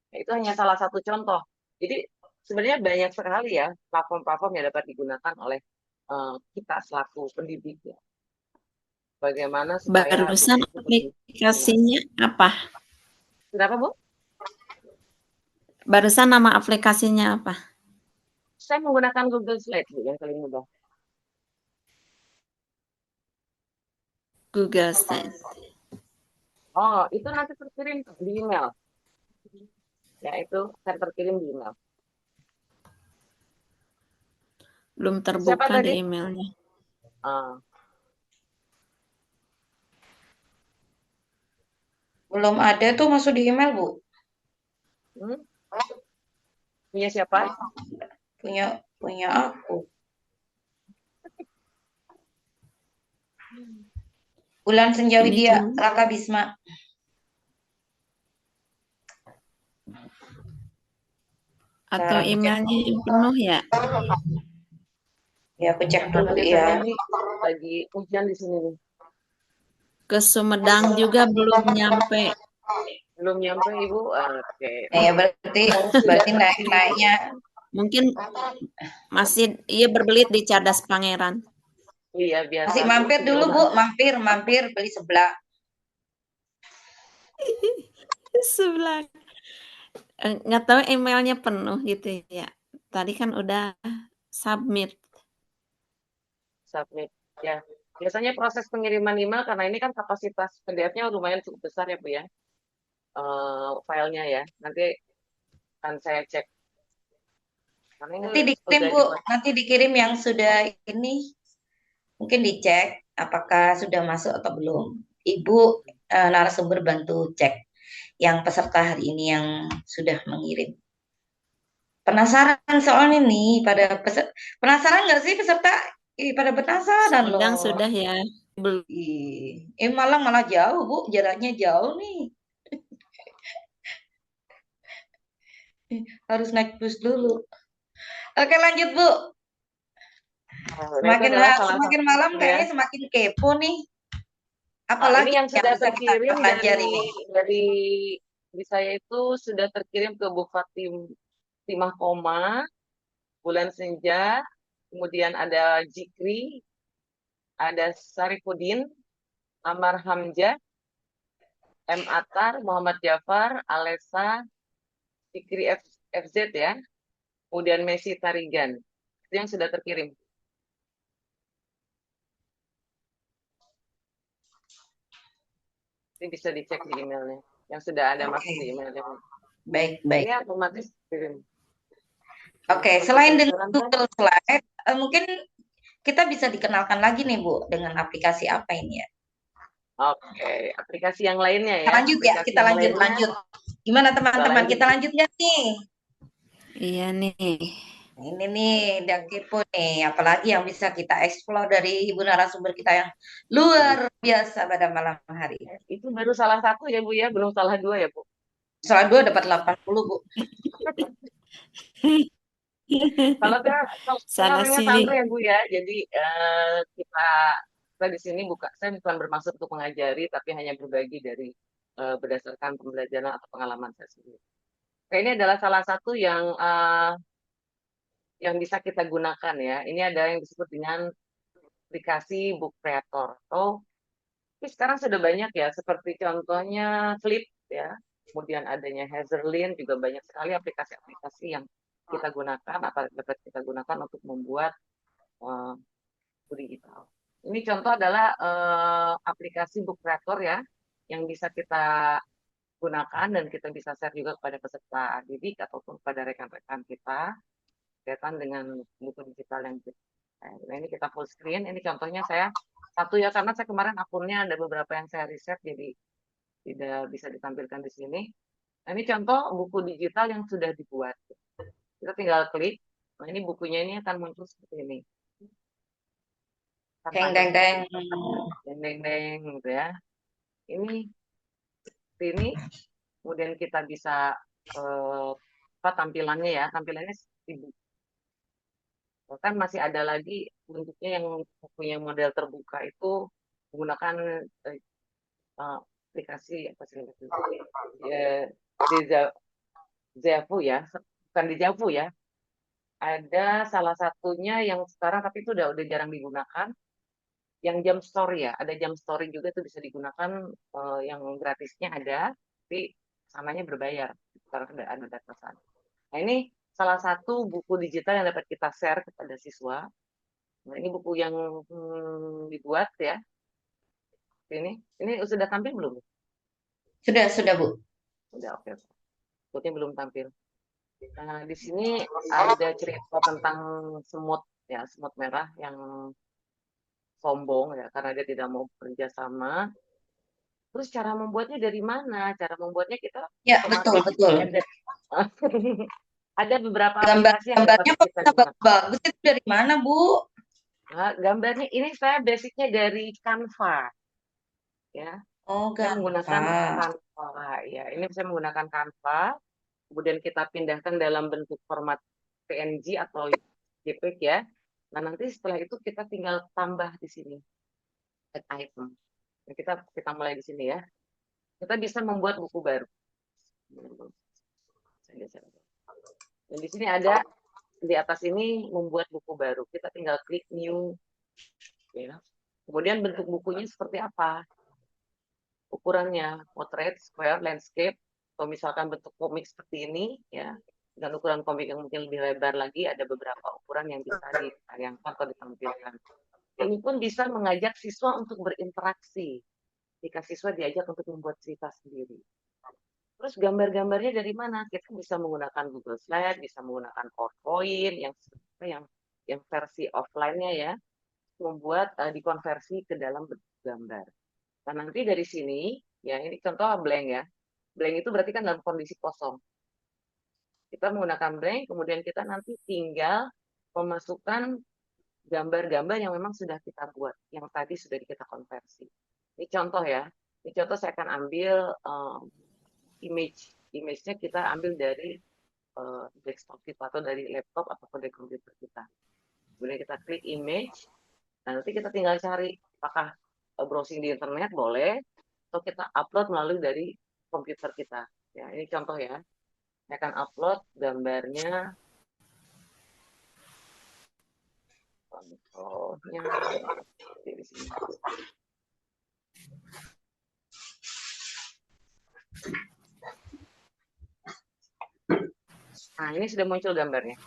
Nah, itu hanya salah satu contoh. Jadi sebenarnya banyak sekali ya platform-platform yang dapat digunakan oleh kita selaku pendidik ya. Bagaimana supaya Barusan aplikasinya apa? Kenapa Bu? Barusan nama aplikasinya apa? Saya menggunakan Google Slide Bu, yang paling mudah. Google Slide. Oh, itu nanti terkirim di email. Ya, itu terkirim di email. Belum Siapa terbuka tadi? di emailnya. Belum ada tuh masuk di email, Bu. Punya siapa? Punya aku. Bulan Senja Widya, Raka Bisma. Atau emailnya yang penuh ya? Ya, aku cek dulu ya. Lagi hujan di sini nih. Ke Sumedang juga belum nyampe. Belum nyampe Ibu? Oke. Ya, berarti naik-naiknya. Mungkin masih berbelit di Cadas Pangeran. Iya, biasa. Masih mampir dulu, Bu. Mampir beli sebelah. Sebelah. Nggak tahu emailnya penuh gitu ya. Tadi kan udah submit. Ya. Biasanya proses pengiriman email karena ini kan kapasitas PDF-nya lumayan cukup besar ya Bu ya. Filenya ya. Nanti akan saya cek. Nanti dikirim Bu, nanti dikirim yang sudah ini. Mungkin dicek apakah sudah masuk atau belum. Ibu narasumber bantu cek yang peserta hari ini yang sudah mengirim. Penasaran soalnya nih, penasaran nggak sih peserta? Ih, pada penasaran Undang loh. sudah ya? Belum. Malang malah jauh, Bu. Jaraknya jauh nih. Harus naik bus dulu. Oke, lanjut, Bu. Nah, itu adalah salah Semakin satu malam ya. kayaknya semakin kepo nih. Ini Apalagi yang sudah bisa kita terkirim pelajari nih. dari di saya itu sudah terkirim ke Bu Fatimah Koma, Bulan Senja, kemudian ada Jikri, ada Sarifudin, Amar Hamzah, M. Atar, Muhammad Jafar, Alessa, Jikri FZ ya, kemudian Messi Tarigan. Itu yang sudah terkirim. Ini bisa dicek di emailnya, yang sudah ada masuk di emailnya. Baik, baik. Ini otomatis kirim. Oke, selain dengan Google Slide, mungkin kita bisa dikenalkan lagi nih, Bu, dengan aplikasi apa ini ya? Oke, aplikasi yang lainnya ya. Lanjut ya, Aplikasi kita yang lanjut. lainnya, Gimana teman-teman? lanjut. Kita lanjut nggak nih? Iya nih. Ini nih, udah kepo nih. Apalagi yang bisa kita eksplor dari ibu narasumber kita yang luar biasa pada malam hari. Itu baru salah satu ya Bu ya, belum salah dua ya Bu. Salah 2 dapat 80, Bu. Kalau saya Sana orangnya sini. santai ya Bu ya, jadi kita di sini saya bukan bermaksud untuk mengajari, tapi hanya berbagi dari berdasarkan pembelajaran atau pengalaman saya sendiri. Nah, ini adalah salah satu yang bisa kita gunakan ya. Ini ada yang disebut dengan aplikasi Book Creator. Tapi sekarang sudah banyak ya, seperti contohnya Flip ya, kemudian adanya Hazerlin, juga banyak sekali aplikasi-aplikasi yang kita gunakan atau dapat kita gunakan untuk membuat buku digital. Ini contoh adalah aplikasi Book Creator ya, yang bisa kita gunakan dan kita bisa share juga kepada peserta didik ataupun kepada rekan-rekan kita berkaitan dengan buku digital yang kita. Nah, ini kita full screen. Ini contohnya saya satu ya, karena saya kemarin akunnya ada beberapa yang saya riset, jadi tidak bisa ditampilkan di sini. Nah, ini contoh buku digital yang sudah dibuat. Kita tinggal klik. Nah, ini bukunya ini akan muncul seperti ini. Deng, deng, deng. Deng, deng, deng, gitu ya. Ini kemudian kita bisa tampilannya ya. Tampilannya seperti buku. Bahkan masih ada lagi bentuknya yang punya model terbuka itu menggunakan aplikasi apa sih Dejavu ya, bukan Dejavu ya. Ada salah satunya yang sekarang tapi itu udah jarang digunakan. Yang jam story ya, ada jam story juga itu bisa digunakan, yang gratisnya ada, tapi samanya berbayar. Sekarang ada batasan. Nah, ini salah satu buku digital yang dapat kita share kepada siswa. Nah, ini buku yang dibuat ya. Ini sudah tampil belum? Sudah, Bu. Sudah, oke. Bukunya belum tampil. Nah, di sini ada cerita tentang semut ya, semut merah yang sombong ya, karena dia tidak mau bekerja sama. Terus cara membuatnya dari mana? Cara membuatnya kita Ya, betul. Ada beberapa aplikasi yang dapat Gambarnya kok kita bisa gunakan. bagus itu dari mana, Bu? Nah, gambarnya ini saya basicnya dari Canva, ya. Oh, Saya menggunakan Canva. Canva, ya. Ini saya menggunakan Canva, kemudian kita pindahkan dalam bentuk format PNG atau JPEG ya. Nah, nanti setelah itu kita tinggal tambah di sini add item. Nah, kita mulai di sini ya. Kita bisa membuat buku baru. Dan di sini ada di atas ini membuat buku baru. Kita tinggal klik new. Ya. Kemudian bentuk bukunya seperti apa? Ukurannya potret, square, landscape, atau misalkan bentuk komik seperti ini, ya. Dan ukuran komik yang mungkin lebih lebar lagi, ada beberapa ukuran yang bisa ditayangkan atau ditampilkan. Ini pun bisa mengajak siswa untuk berinteraksi. Jika siswa diajak untuk membuat cerita sendiri. Terus gambar-gambarnya dari mana? Kita bisa menggunakan Google Slide, bisa menggunakan PowerPoint yang versi offline-nya ya, membuat dikonversi ke dalam bentuk gambar. Nah, nanti dari sini, ya ini contoh blank ya. Blank itu berarti kan dalam kondisi kosong. Kita menggunakan blank, kemudian kita nanti tinggal memasukkan gambar-gambar yang memang sudah kita buat, yang tadi sudah kita konversi. Ini contoh ya. Ini contoh saya akan ambil image-nya kita ambil dari desktop kita atau dari laptop ataupun dari komputer kita. Kemudian kita klik image, nah nanti kita tinggal cari apakah browsing di internet boleh, atau kita upload melalui dari komputer kita. Ya, ini contoh ya. Saya akan upload gambarnya. Contohnya di sini. Nah, ini sudah muncul gambarnya.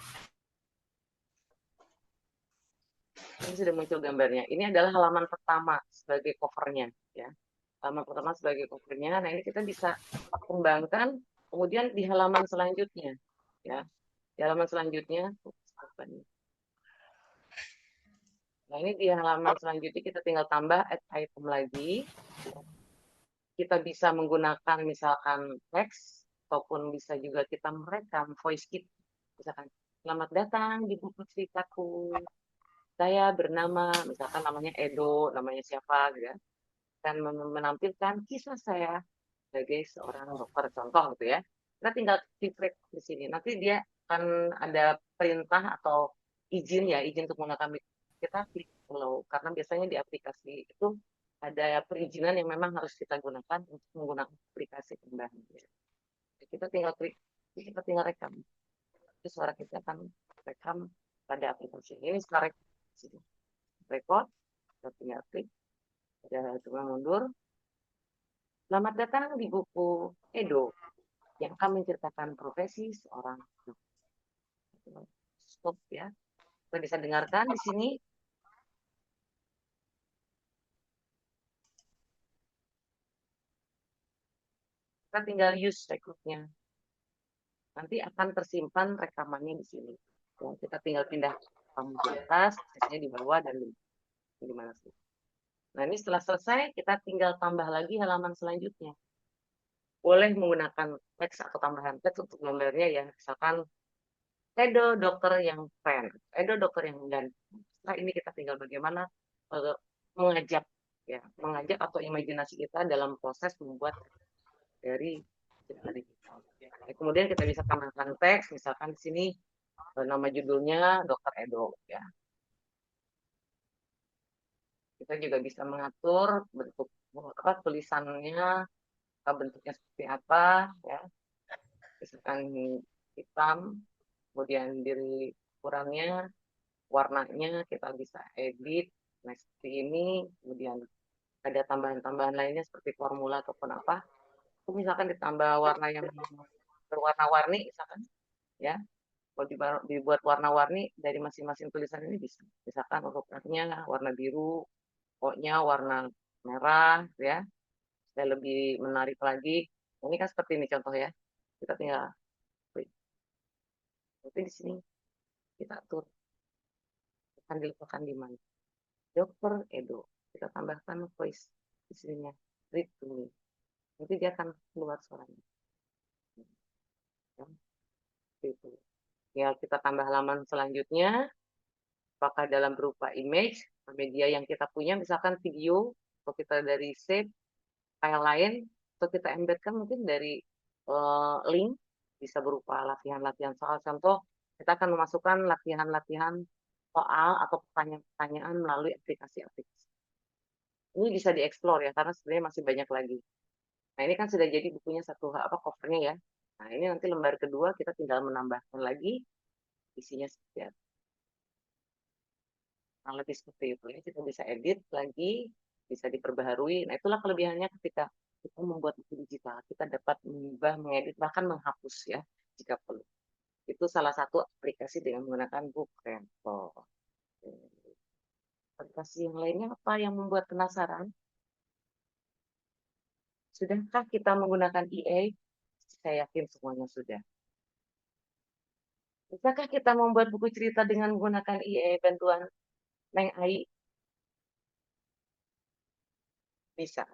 Ini sudah muncul gambarnya. Ini adalah halaman pertama sebagai covernya, ya. Halaman pertama sebagai covernya. Nah, ini kita bisa kembangkan kemudian di halaman selanjutnya, ya. Di halaman selanjutnya, nah ini di halaman selanjutnya kita tinggal tambah add item lagi. Kita bisa menggunakan misalkan teks, ataupun bisa juga kita merekam voice kit. Misalkan, selamat datang di buku ceritaku. Saya bernama, misalkan namanya Edo, namanya siapa, gitu ya. Dan menampilkan kisah saya sebagai seorang dokter, contoh gitu ya. Kita tinggal klik di sini. Nanti dia akan ada perintah atau izin ya, izin untuk menggunakan kita klik follow. Karena biasanya di aplikasi itu ada perizinan yang memang harus kita gunakan untuk menggunakan aplikasi tambahan. Kita tinggal klik, kita tinggal rekam. Itu suara kita akan rekam pada aplikasi ini. Sekarang record, kita tinggal klik, ada cuma mundur. Selamat datang di buku Edo yang akan menceritakan profesi seorang dokter. Stop ya. Kita bisa dengarkan di sini. Kita tinggal use recordnya. Nanti akan tersimpan rekamannya di sini. Ya, kita tinggal pindah kamu di atas, biasanya di bawah dan di mana sih. Nah, ini setelah selesai, kita tinggal tambah lagi halaman selanjutnya. Boleh menggunakan teks atau tambahan teks untuk gambarnya ya. Misalkan Edo dokter yang keren, Edo dokter yang ganteng. Nah, ini kita tinggal bagaimana mengajak ya, mengajak atau imajinasi kita dalam proses membuat dari digital. Nah, kemudian kita bisa tambahkan teks, misalkan di sini nama judulnya Dokter Edo ya. Kita juga bisa mengatur bentuk tulisannya, bentuknya seperti apa ya. Misalkan hitam, kemudian diri kurangnya, warnanya kita bisa edit, nah seperti ini, kemudian ada tambahan-tambahan lainnya seperti formula ataupun apa. Misalkan ditambah warna yang berwarna-warni, misalkan ya, kalau dibuat warna-warni dari masing-masing tulisan ini bisa. Misalkan urutannya warna biru, pokoknya warna merah, ya, supaya lebih menarik lagi. Ini kan seperti ini contoh ya. Kita tinggal klik. Tapi di sini kita atur akan diletakkan di mana. Dokter Edo. Kita tambahkan voice di sininya. Read to me. Nanti dia akan keluar suaranya. Ya, gitu. Ya, kita tambah halaman selanjutnya. Apakah dalam berupa image, media yang kita punya, misalkan video, atau kita dari save, file lain, atau kita embedkan mungkin dari link, bisa berupa latihan-latihan soal. Contoh, kita akan memasukkan latihan-latihan soal atau pertanyaan-pertanyaan melalui aplikasi-aplikasi. Ini bisa dieksplor ya, karena sebenarnya masih banyak lagi. Nah, ini kan sudah jadi bukunya satu covernya ya. Nah, ini nanti lembar kedua kita tinggal menambahkan lagi isinya seperti apa. Nah, lebih seperti itu ya. Kita bisa edit lagi, bisa diperbaharui. Nah, itulah kelebihannya ketika kita membuat buku digital. Kita dapat mengubah, mengedit, bahkan menghapus ya, jika perlu. Itu salah satu aplikasi dengan menggunakan Book Rentol. Aplikasi yang lainnya apa yang membuat penasaran? Sudahkah kita menggunakan EA? Saya yakin semuanya sudah. Bisakah kita membuat buku cerita dengan menggunakan EA bantuan Neng AI? Bisa.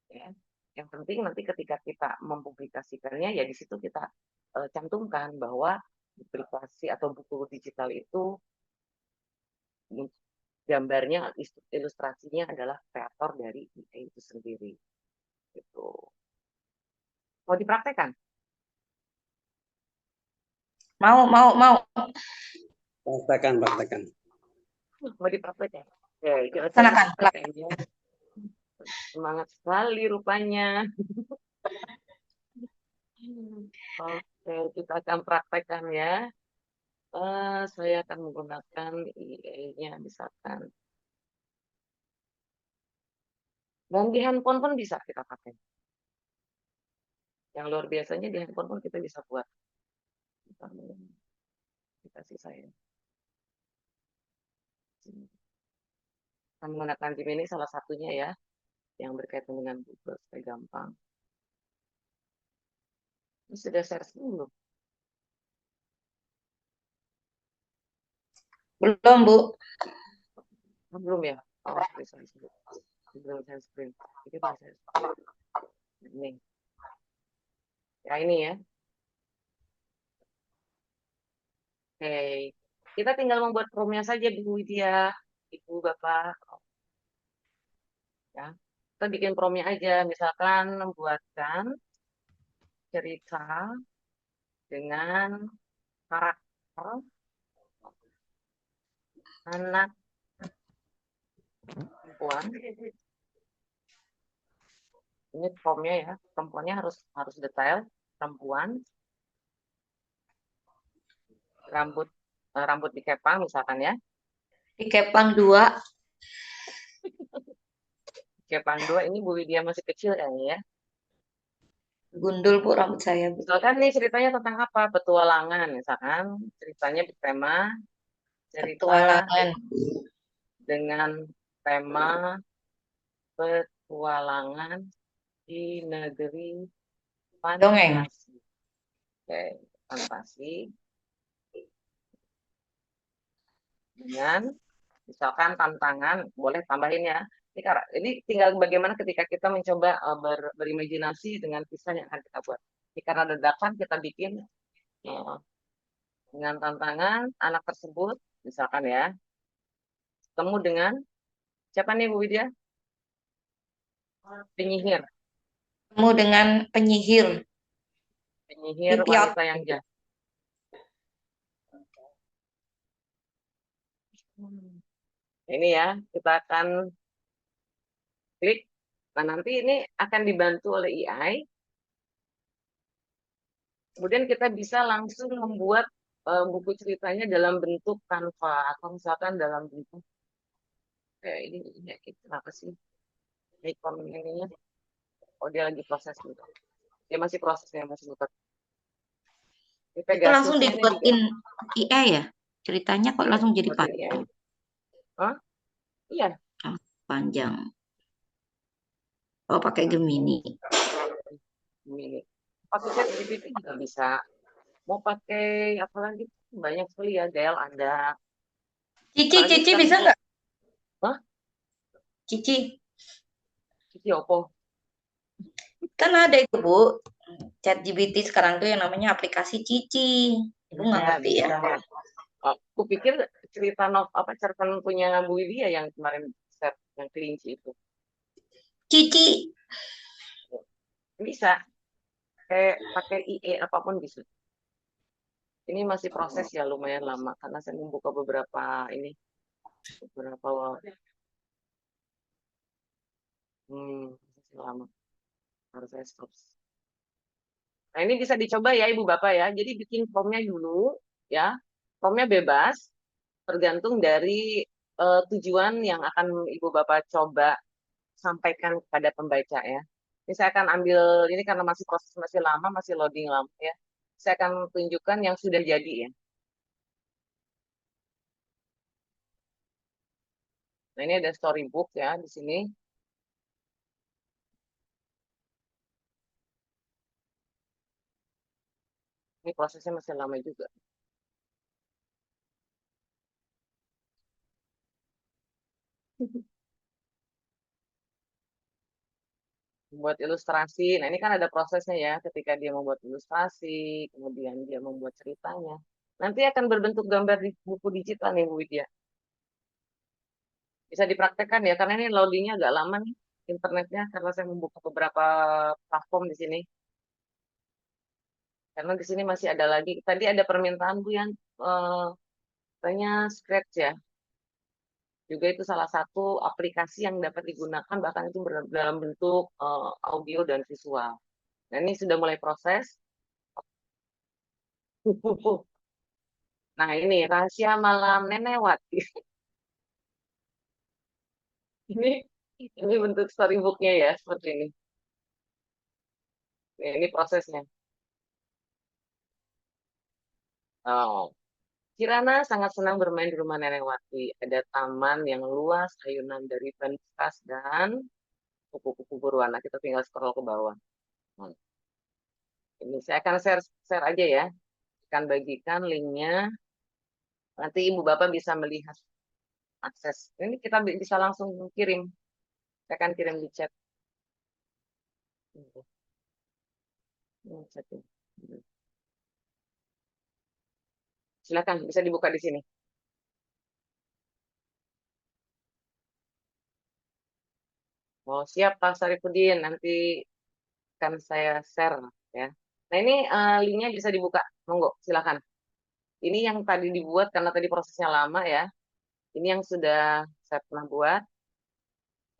Ya. Yang penting nanti ketika kita mempublikasikannya, ya di situ kita cantumkan bahwa aplikasi atau buku digital itu gambarnya, ilustrasinya adalah kreator dari IA itu sendiri. Gitu. Mau dipraktekkan? Mau. Praktekan. Mau dipraktekkan? Ya, kita Silakan. praktekkan. Semangat sekali rupanya. Oke, kita akan praktekkan ya. Saya akan menggunakan IA-nya misalkan. Dan di handphone pun bisa kita pakai. Yang luar biasanya di handphone pun kita bisa buat. Aplikasi saya. Kita menggunakan Gemini salah satunya ya, yang berkaitan dengan Google supaya gampang. Ini sudah share dulu. Belum, Bu. Belum ya? Oh, sorry. Belum share screen. Ini belum share screen. Ini. Ya ini ya. Oke. Kita tinggal membuat promnya saja Bu Widya, Ibu Bapak. Ya. Kita bikin promnya aja. Misalkan membuatkan cerita dengan karakter anak perempuan. Ini promnya ya, perempuannya harus detail, perempuan, rambut dikepang misalkan ya. Dikepang 2. Kepang 2 ini Bu Widya masih kecil kayaknya ya. Gundul, Bu, rambut saya, Bu. Misalkan nih ceritanya tentang apa? Petualangan misalkan, ceritanya bertema cerita Petualangan. dengan tema petualangan di negeri Dongeng. fantasi. Oke, fantasi. Dengan misalkan tantangan, boleh tambahin ya. Ini tinggal bagaimana ketika kita mencoba berimajinasi dengan kisah yang akan kita buat. Jadi karena dadakan kita bikin dengan tantangan anak tersebut, misalkan ya, ketemu dengan siapa nih Bu Widya? Penyihir. Ketemu dengan penyihir. Penyihir Idiot. wanita yang jahat. Ini ya, kita akan klik. Nah, nanti ini akan dibantu oleh AI. Kemudian kita bisa langsung membuat buku ceritanya dalam bentuk Canva atau misalkan dalam bentuk kayak ini ya, kenapa sih icon ininya? Oh, dia lagi proses gitu. Dia masih prosesnya, masih buka. Itu langsung dibuatin IA ya? Ceritanya kok langsung jadi panjang? Hah? Iya. Panjang. Oh, pakai Gemini. Gemini. Pakai ChatGPT juga bisa. Mau pakai apa lagi? Banyak sekali ya, Del. Ada. Cici bisa nggak? Hah? Cici Oppo. kan ada itu, Bu. ChatGPT sekarang tuh yang namanya aplikasi Cici. Ibu nggak ngerti ya? Aku pikir cerita cerpen punya Bu Widya yang kemarin set yang kelinci itu. Cici. Bisa. Kayak pakai IE apapun bisa. Ini masih proses ya lumayan lama karena saya membuka beberapa masih lama. Harus saya stop. Nah, ini bisa dicoba ya Ibu Bapak ya. Jadi bikin formnya dulu ya. Formnya bebas tergantung dari tujuan yang akan Ibu Bapak coba sampaikan kepada pembaca ya. Ini saya akan ambil ini karena masih proses masih lama, masih loading lama ya. Saya akan tunjukkan yang sudah jadi ya. Nah, ini ada storybook ya di sini. Ini prosesnya masih lama juga. membuat ilustrasi. Nah, ini kan ada prosesnya ya, ketika dia membuat ilustrasi, kemudian dia membuat ceritanya. Nanti akan berbentuk gambar di buku digital nih, Bu Widya. Bisa dipraktekkan ya, karena ini loadingnya agak lama nih, internetnya, karena saya membuka beberapa platform di sini. Karena di sini masih ada lagi. Tadi ada permintaan Bu yang katanya Scratch ya. Juga itu salah satu aplikasi yang dapat digunakan, bahkan itu dalam bentuk audio dan visual. Nah, ini sudah mulai proses. Nah, ini rahasia malam Nenewati. Ini bentuk storybooknya ya, seperti ini. Ini prosesnya. Oh. Kirana sangat senang bermain di rumah Nenewati. Ada taman yang luas, ayunan dari ban bekas, dan kupu-kupu berwarna. Kita tinggal scroll ke bawah. Ini saya akan share aja ya. Akan bagikan linknya. Nanti ibu bapak bisa melihat akses. Ini kita bisa langsung kirim. Saya akan kirim di chat. Silakan, bisa dibuka di sini. Oh, siap Pak Saripudin, nanti akan saya share ya. Nah, ini linknya bisa dibuka. Monggo, silakan. Ini yang tadi dibuat karena tadi prosesnya lama ya. Ini yang sudah saya pernah buat.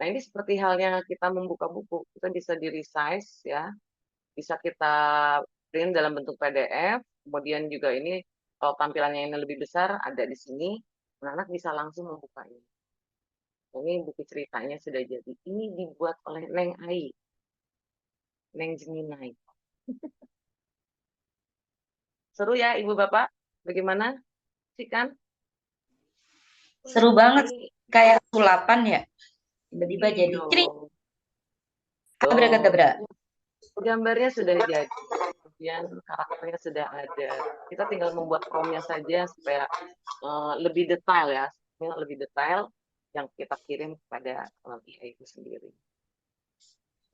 Nah, ini seperti halnya kita membuka buku. Kita bisa di-resize ya. Bisa kita print dalam bentuk PDF. Kemudian juga ini kalau tampilannya ini lebih besar ada di sini. Anak-anak bisa langsung membukanya. Ini buku ceritanya sudah jadi. Ini dibuat oleh Neng Ai. Neng Jeminai. Seru ya Ibu Bapak? Bagaimana sih kan? Seru banget, kayak sulapan ya. Tiba-tiba jadi krik. Abrakadabra. Gambarnya sudah jadi, kemudian karakternya sudah ada. Kita tinggal membuat promnya saja supaya lebih detail ya, lebih detail yang kita kirim kepada AI itu sendiri.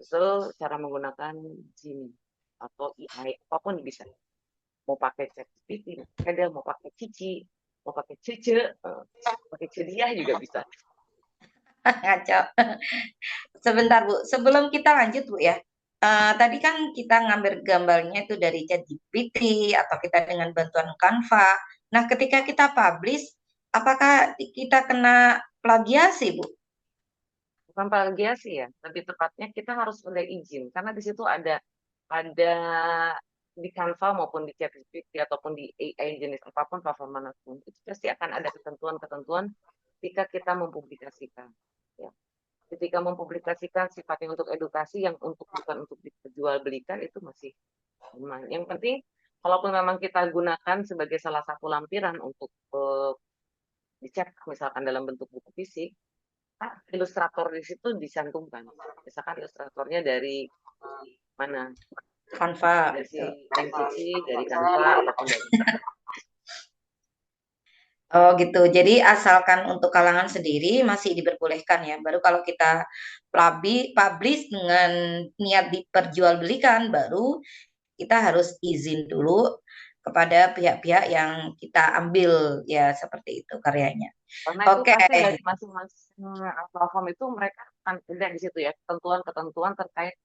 Itu cara menggunakan Genie atau AI apapun bisa. Mau pakai ChatGPT, mau pakai Cici, mau pakai Cece, pakai Cedia juga bisa. Ngaco. Sebentar Bu, sebelum kita lanjut Bu ya. Tadi kan kita ngambil gambarnya itu dari ChatGPT atau kita dengan bantuan Canva. Nah, ketika kita publish, apakah kita kena plagiasi Bu? Bukan plagiasi ya, lebih tepatnya kita harus ada izin karena di situ ada di Canva maupun di ChatGPT ataupun di AI jenis apapun platform manapun itu pasti akan ada ketentuan-ketentuan ketika kita mempublikasikan. Ya. Ketika mempublikasikan sifatnya untuk edukasi yang bukan untuk diperjualbelikan itu masih aman. Yang penting kalaupun memang kita gunakan sebagai salah satu lampiran untuk dicetak misalkan dalam bentuk buku fisik, ilustrator di situ dicantumkan. Misalkan ilustratornya dari mana? Canva. Dari Cici, dari Canva, ataupun dari Oh gitu. Jadi asalkan untuk kalangan sendiri masih diperbolehkan ya. Baru kalau kita publish dengan niat diperjualbelikan, baru kita harus izin dulu kepada pihak-pihak yang kita ambil ya seperti itu karyanya. Karena itu Oke. pasti dari masing-masing platform itu mereka akan ada di situ ya ketentuan-ketentuan terkait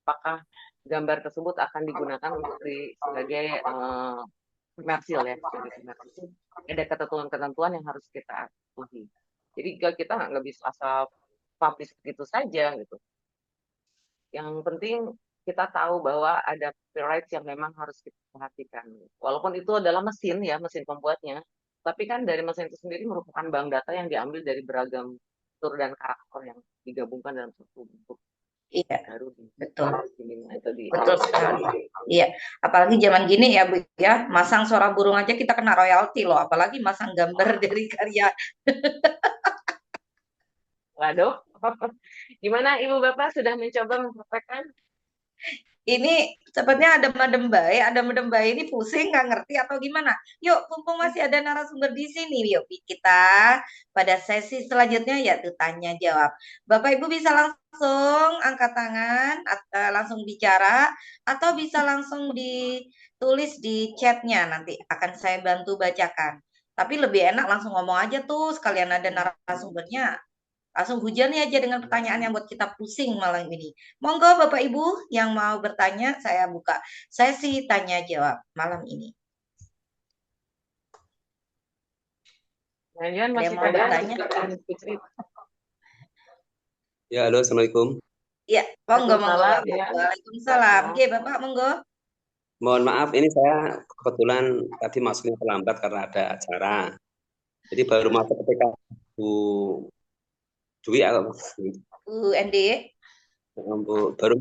apakah gambar tersebut akan digunakan untuk sebagai komersil ya, sebagai komersil. Ada ketentuan-ketentuan yang harus kita atuhi. Jadi kita nggak bisa asal publish begitu saja gitu. Yang penting kita tahu bahwa ada copyright yang memang harus kita perhatikan. Walaupun itu adalah mesin ya, mesin pembuatnya, tapi kan dari mesin itu sendiri merupakan bank data yang diambil dari beragam fitur dan karakter yang digabungkan dalam satu bentuk. Iya, baru betul. Itu Betul sekali. Iya, apalagi zaman gini ya Bu ya, masang suara burung aja kita kena royalti loh, apalagi masang gambar dari karya. Waduh, gimana Ibu Bapak sudah mencoba mempraktekkan? Ini sepertinya ada Madam Bae ini pusing nggak ngerti atau gimana? Yuk, mumpung masih ada narasumber di sini, yuk kita pada sesi selanjutnya yaitu tanya jawab. Bapak Ibu bisa langsung angkat tangan, langsung bicara, atau bisa langsung ditulis di chatnya, nanti akan saya bantu bacakan. Tapi lebih enak langsung ngomong aja tuh, sekalian ada narasumbernya. Langsung hujan aja dengan pertanyaan yang buat kita pusing malam ini. Monggo Bapak Ibu yang mau bertanya, saya buka sesi tanya jawab malam ini. Jangan Ada yang masih mau ada bertanya? Fitri. Ya, halo, Assalamualaikum. Ya, monggo Waalaikumsalam, Bapak. ya. Waalaikumsalam. Oke, Bapak monggo. Mohon maaf, ini saya kebetulan tadi masuknya terlambat karena ada acara. Jadi baru masuk ketika Bu Dwi atau Bu ND. baru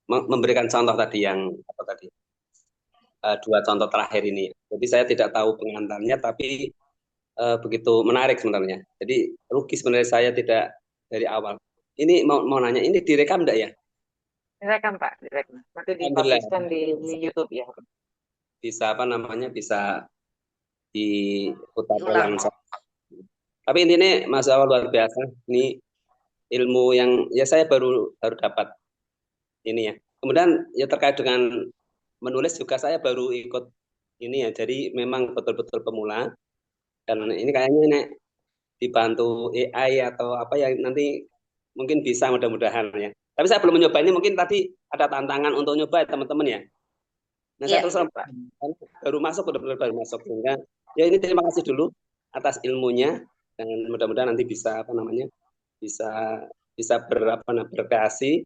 memberikan contoh tadi yang apa tadi? Dua contoh terakhir ini. Jadi saya tidak tahu pengantarnya, tapi begitu menarik sebenarnya. Jadi rugi sebenarnya saya tidak dari awal. Ini mau nanya, ini direkam enggak ya? Direkam Pak, direkam. Nanti Alhamdulillah. dipublishkan di YouTube ya. Bisa apa namanya? Bisa diputar Diulang. ulang. Tapi intinya Mas Awal luar biasa. Ini ilmu yang ya saya baru dapat ini ya. Kemudian ya terkait dengan menulis juga saya baru ikut ini ya. Jadi memang betul-betul pemula. Dan ini kayaknya nek dibantu AI atau apa ya nanti mungkin bisa mudah-mudahan ya. Tapi saya belum mencoba ini, mungkin tadi ada tantangan untuk nyoba ya teman-teman ya. Nah, saya Iya. terus baru masuk, benar-benar baru masuk, sehingga ya ini terima kasih dulu atas ilmunya, dan mudah-mudahan nanti bisa apa namanya bisa berkreasi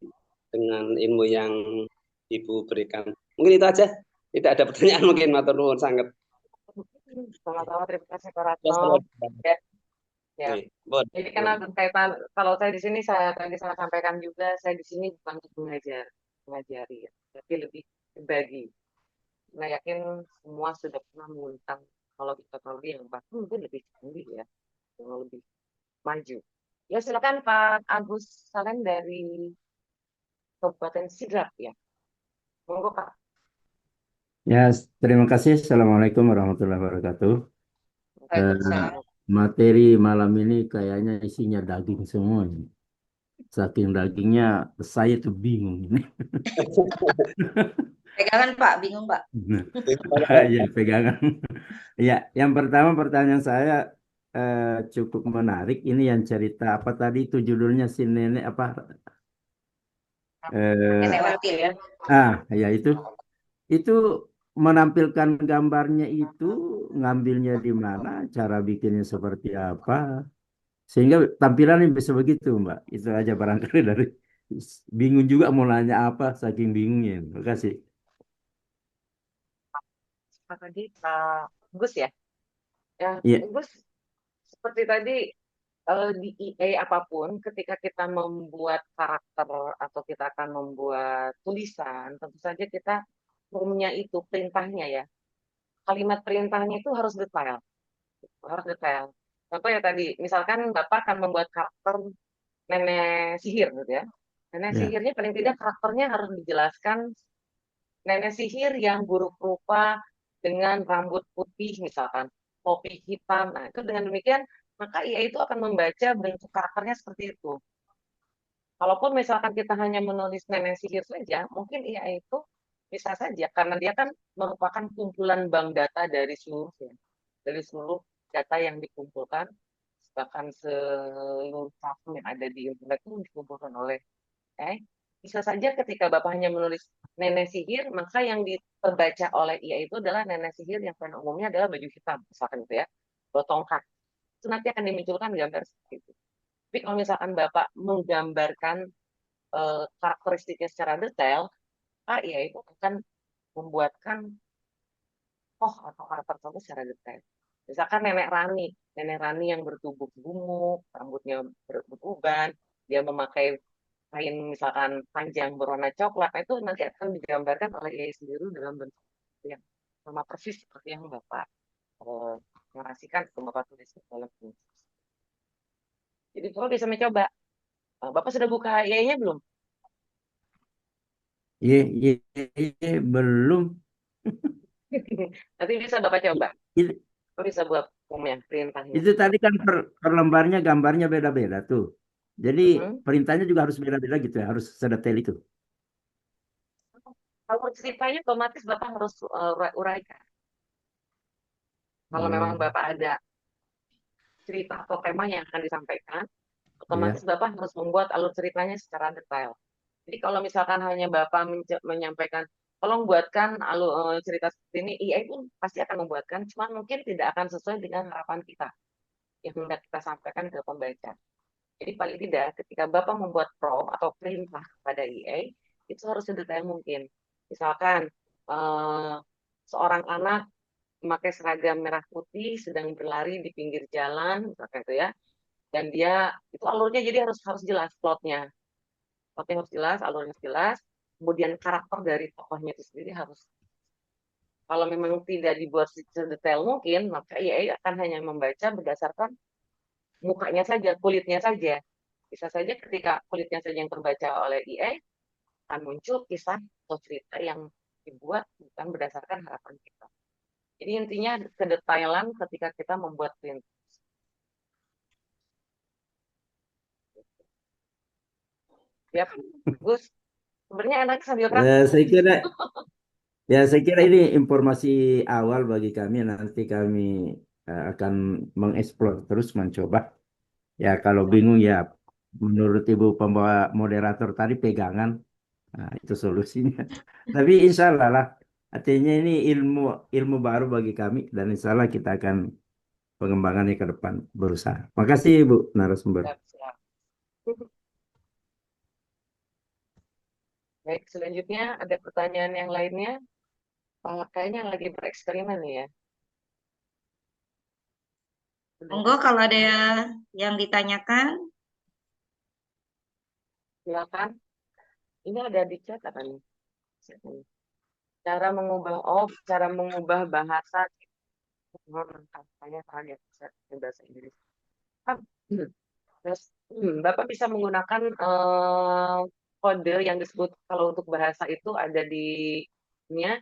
dengan ilmu yang Ibu berikan. Mungkin itu aja. Tidak ada pertanyaan mungkin, matur nuwun sangat. Sama-sama, terima kasih Pak Ya, Ratno. Ya. Ya. Oke, boleh. Jadi karena berkaitan, kalau saya di sini tadi saya sampaikan juga, saya di sini bukan untuk mengajari, ya, tapi lebih berbagi. Nah, yakin semua sudah pernah menggunakan kalau teknologi yang bahkan mungkin lebih canggih ya, yang lebih maju. Ya silakan Pak Agus Salen dari Kabupaten Sidrap ya. Monggo Pak. Ya, terima kasih. Assalamualaikum warahmatullahi wabarakatuh. Waalaikumsalam. Materi malam ini kayaknya isinya daging semua ini. Saking dagingnya saya tuh bingung ini. Pegangan Pak, bingung Pak. Ya, pegangan. Ya, yang pertama pertanyaan saya cukup menarik. Ini yang cerita apa tadi itu judulnya si nenek apa? Nenek Latil ya. Ya itu menampilkan gambarnya itu ngambilnya di mana, cara bikinnya seperti apa, sehingga tampilannya bisa begitu, Mbak. Itu aja barangkali dari bingung juga mau nanya apa, saking bingungnya. Terima kasih. Pak tadi Pak Gus ya. Ya, Iya. Gus seperti tadi di EA apapun, ketika kita membuat karakter atau kita akan membuat tulisan, tentu saja kita punya itu perintahnya ya. Kalimat perintahnya itu harus detail. Harus detail. Contoh ya tadi, misalkan Bapak akan membuat karakter nenek sihir gitu ya. Nenek Ya. sihirnya paling tidak karakternya harus dijelaskan nenek sihir yang buruk rupa dengan rambut putih misalkan, topi hitam. Nah, itu dengan demikian maka ia itu akan membaca bentuk karakternya seperti itu. Kalaupun misalkan kita hanya menulis nenek sihir saja, mungkin ia itu bisa saja karena dia kan merupakan kumpulan bank data dari seluruh data yang dikumpulkan, bahkan seluruh platform yang ada di internet itu dikumpulkan oleh bisa saja ketika Bapak hanya menulis nenek sihir, maka yang dibaca oleh ia itu adalah nenek sihir yang pada umumnya adalah baju hitam, misalkan itu ya, tongkat. Itu nanti akan dimunculkan gambar seperti itu. Tapi kalau misalkan Bapak menggambarkan karakteristiknya secara detail, ia itu akan membuatkan atau karakter tersebut secara detail. Misalkan nenek Rani yang bertubuh gemuk, rambutnya beruban, dia memakai kain misalkan panjang berwarna coklat, itu nanti akan digambarkan oleh ia sendiri dalam bentuk yang sama persis seperti yang Bapak narasikan atau Bapak tulis dalam buku. Jadi Bapak bisa mencoba. Bapak sudah buka IA-nya belum? Belum. Nanti bisa Bapak coba. Itu, Bapak bisa buat formnya, perintahnya. itu tadi kan per lembarnya gambarnya beda-beda tuh. Jadi Mhm. perintahnya juga harus beda-beda gitu ya, harus sedetail itu. Kalau ceritanya otomatis Bapak harus uraikan. Kalau memang Oh, Bapak ada cerita atau tema yang akan disampaikan, iya. otomatis Bapak harus membuat alur ceritanya secara detail. Jadi kalau misalkan hanya Bapak menyampaikan, tolong buatkan alur cerita seperti ini, IA pun pasti akan membuatkan, cuma mungkin tidak akan sesuai dengan harapan kita yang hendak kita sampaikan ke pembaca. Jadi paling tidak ketika Bapak membuat prompt atau perintah pada IA, itu harus sedetail mungkin. Misalkan seorang anak memakai seragam merah putih sedang berlari di pinggir jalan, misalkan itu ya. Dan dia itu alurnya jadi harus harus jelas plotnya. Plotnya harus jelas, alurnya harus jelas. Kemudian karakter dari tokohnya itu sendiri harus. Kalau memang tidak dibuat sedetail mungkin, maka AI akan hanya membaca berdasarkan mukanya saja, kulitnya saja. Bisa saja ketika kulitnya saja yang terbaca oleh AI, akan muncul kisah atau cerita yang dibuat bukan berdasarkan harapan kita. Jadi intinya kedetailan ketika kita membuat print. Ya, Gus. Sebenarnya enak sambil praktek. Saya kira ini informasi awal bagi kami. Nanti kami akan mengeksplor terus mencoba. Ya kalau bingung ya menurut Ibu pembawa moderator tadi pegangan. Nah, itu solusinya. Tapi insya Allah lah. Artinya ini ilmu ilmu baru bagi kami dan insya Allah kita akan pengembangannya ke depan berusaha. Makasih Ibu narasumber. Siap, siap. Baik, selanjutnya ada pertanyaan yang lainnya. Kayaknya lagi bereksperimen nih ya. Monggo kalau ada yang ditanyakan. Silakan. Ini ada di chat apa nih? Cara mengubah bahasa. Katanya terakhir bahasa Inggris. Terus, Bapak bisa menggunakan kode yang disebut kalau untuk bahasa itu ada di nya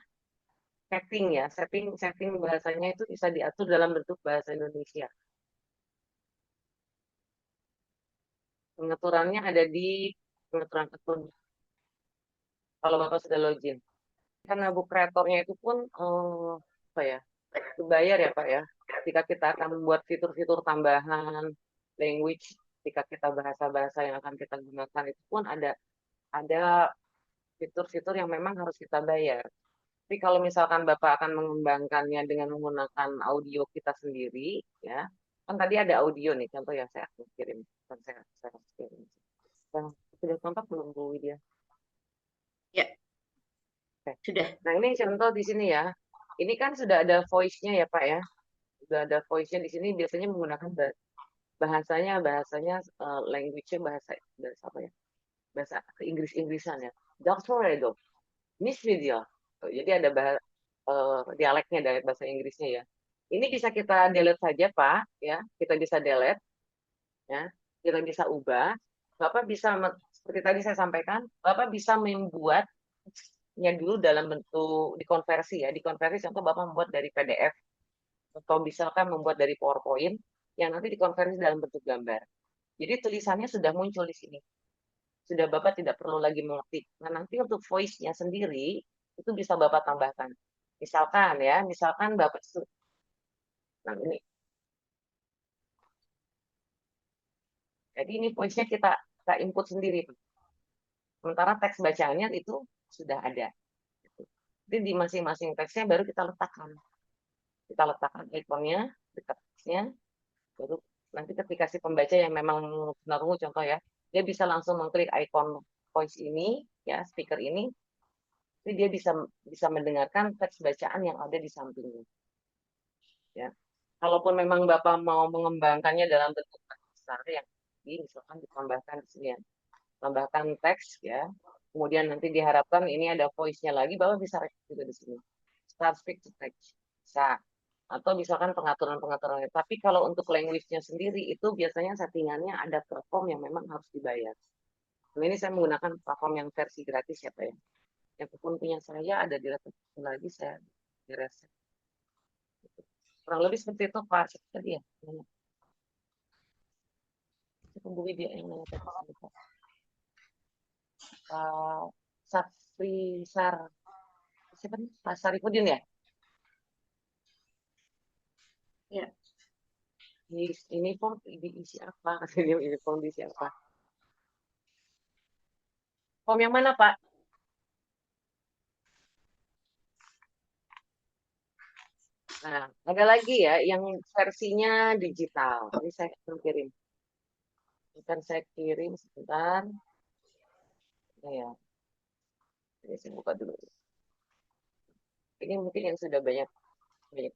setting ya, setting bahasanya itu bisa diatur dalam bentuk bahasa Indonesia. Pengaturannya ada di pengaturan akun kalau Bapak sudah login. Karena book kreatornya itu pun apa ya? Dibayar ya Pak ya. Ketika kita akan membuat fitur-fitur tambahan language, ketika kita bahasa-bahasa yang akan kita gunakan itu pun ada fitur-fitur yang memang harus kita bayar. Tapi kalau misalkan Bapak akan mengembangkannya dengan menggunakan audio kita sendiri, ya, kan tadi ada audio nih, contoh yang saya akan kirim, saya kirim. Yang sudah kontak belum Bu Widya? Ya, Oke. sudah. Nah ini contoh di sini ya. Ini kan sudah ada voice-nya ya Pak ya. Sudah ada voice-nya di sini biasanya menggunakan bahasanya language-nya bahasa apa ya? Bahasa Inggris-Inggrisan ya. Doctor Redo, Miss Vidya. Jadi ada dialeknya dari bahasa Inggrisnya ya. Ini bisa kita delete saja Pak, ya. Kita bisa delete, ya. Kita bisa ubah. Bapak bisa seperti tadi saya sampaikan, Bapak bisa membuatnya dulu dalam bentuk dikonversi ya. Dikonversi contoh Bapak membuat dari PDF atau misalkan membuat dari PowerPoint yang nanti dikonversi dalam bentuk gambar. Jadi tulisannya sudah muncul di sini. Sudah Bapak tidak perlu lagi mengetik. Nah, nanti untuk voice-nya sendiri itu bisa Bapak tambahkan. Misalkan Bapak nah ini. Jadi ini voice-nya kita input sendiri. Sementara teks bacaannya itu sudah ada. Jadi di masing-masing teksnya baru kita letakkan. Kita letakkan ikonnya, dekat teksnya, baru nanti ketika si pembaca yang memang menurut contoh ya, dia bisa langsung mengklik ikon voice ini, ya speaker ini, jadi dia bisa mendengarkan teks bacaan yang ada di sampingnya. Ya. Kalaupun memang Bapak mau mengembangkannya dalam bentuk besar yang misalkan ditambahkan di sini ya, tambahkan teks ya, kemudian nanti diharapkan ini ada voice-nya lagi, Bapak bisa rekam juga di sini. Start speak to text bisa, atau misalkan pengaturan-pengaturannya. Tapi kalau untuk language-nya sendiri itu biasanya settingannya ada platform yang memang harus dibayar. Nah, ini saya menggunakan platform yang versi gratis ya Pak ya. Yang akun punya saya ada di laptop lagi, saya di reset. Kurang lebih seperti itu Pak. Tadi ya. Saya tunggu video yang mana tadi saya lupa. Pak Safrisar. Siapa nih? Pak Sarifudin ya? Ya. Ini form diisi apa? Katanya ini form diisi apa? Form yang mana Pak? Nah, ada lagi ya yang versinya digital. Ini saya akan kirim. Akan saya kirim sebentar. Ya, ini saya buka dulu. Ini mungkin yang sudah banyak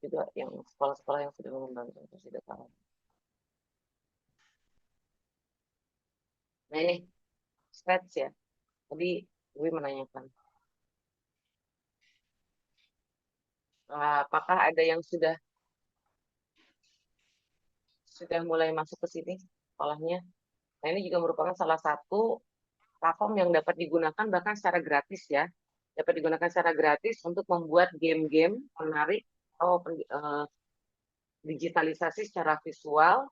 juga yang sekolah-sekolah yang sudah mengembangkan itu sudah tahu. Nah ini scratch ya. Tadi gue menanyakan apakah ada yang sudah mulai masuk ke sini sekolahnya. Nah ini juga merupakan salah satu platform yang dapat digunakan bahkan secara gratis ya. Dapat digunakan secara gratis untuk membuat game-game menarik atau digitalisasi secara visual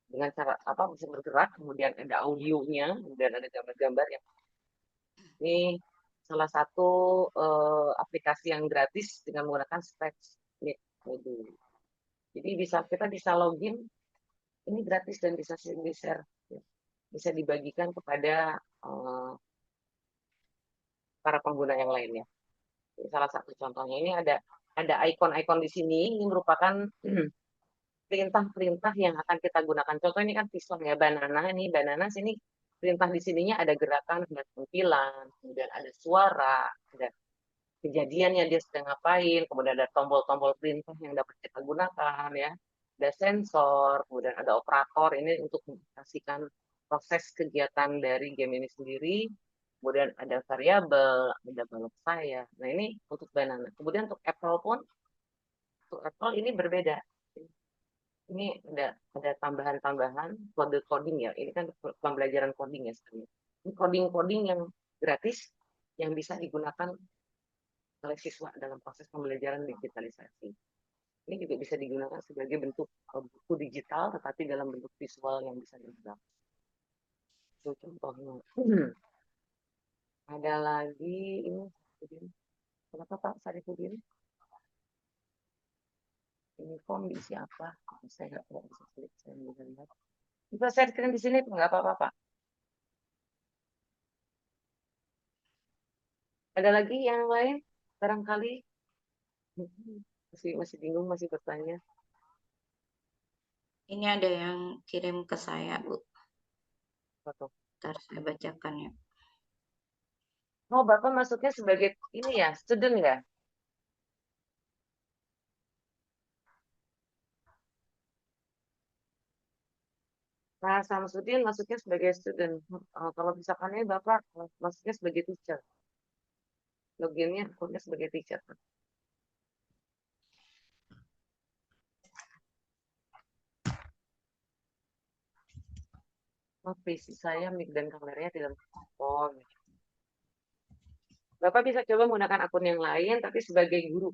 dengan cara apa bisa bergerak, kemudian ada audionya, kemudian ada gambar-gambar yang ini salah satu aplikasi yang gratis dengan menggunakan Scratch-Knit Module. Jadi kita bisa login, ini gratis dan bisa di-share, bisa dibagikan kepada para pengguna yang lainnya. Ini salah satu contohnya. Ini ada ikon-ikon di sini. Ini merupakan perintah-perintah yang akan kita gunakan. Contoh ini kan piston ya, banana. Ini banana sini perintah di sininya ada gerakan, ada tampilan, kemudian ada suara, ada kejadian yang dia sedang ngapain, kemudian ada tombol-tombol perintah yang dapat kita gunakan ya. Ada sensor, kemudian ada operator ini untuk mengasihkan proses kegiatan dari game ini sendiri. Kemudian ada variabel, ada balok saya. Nah ini untuk banana. Kemudian untuk Apple pun, untuk Apple ini berbeda. Ini ada tambahan-tambahan kode coding ya. Ini kan pembelajaran coding ya sebenarnya. Ini coding-coding yang gratis yang bisa digunakan oleh siswa dalam proses pembelajaran digitalisasi. Ini juga bisa digunakan sebagai bentuk buku digital, tetapi dalam bentuk visual yang bisa dibuat. Itu contohnya. Ada lagi ini. Kenapa Pak Sarifudin? Ini form diisi apa? Saya nggak bisa klik, saya melihat. Bisa share screen di sini nggak apa-apa Pak. Ada lagi yang lain? Barangkali masih bingung, masih bertanya. Ini ada yang kirim ke saya, Bu. Foto. Ntar saya bacakan ya. Oh, Bapak masuknya sebagai ini ya, student ya? Nah, Samsudin masuknya sebagai student. Kalau misalkan ini Bapak masuknya sebagai teacher. Loginnya akunnya sebagai teacher. PC saya mic dan kameranya tidak on. Bapak bisa coba menggunakan akun yang lain, tapi sebagai guru.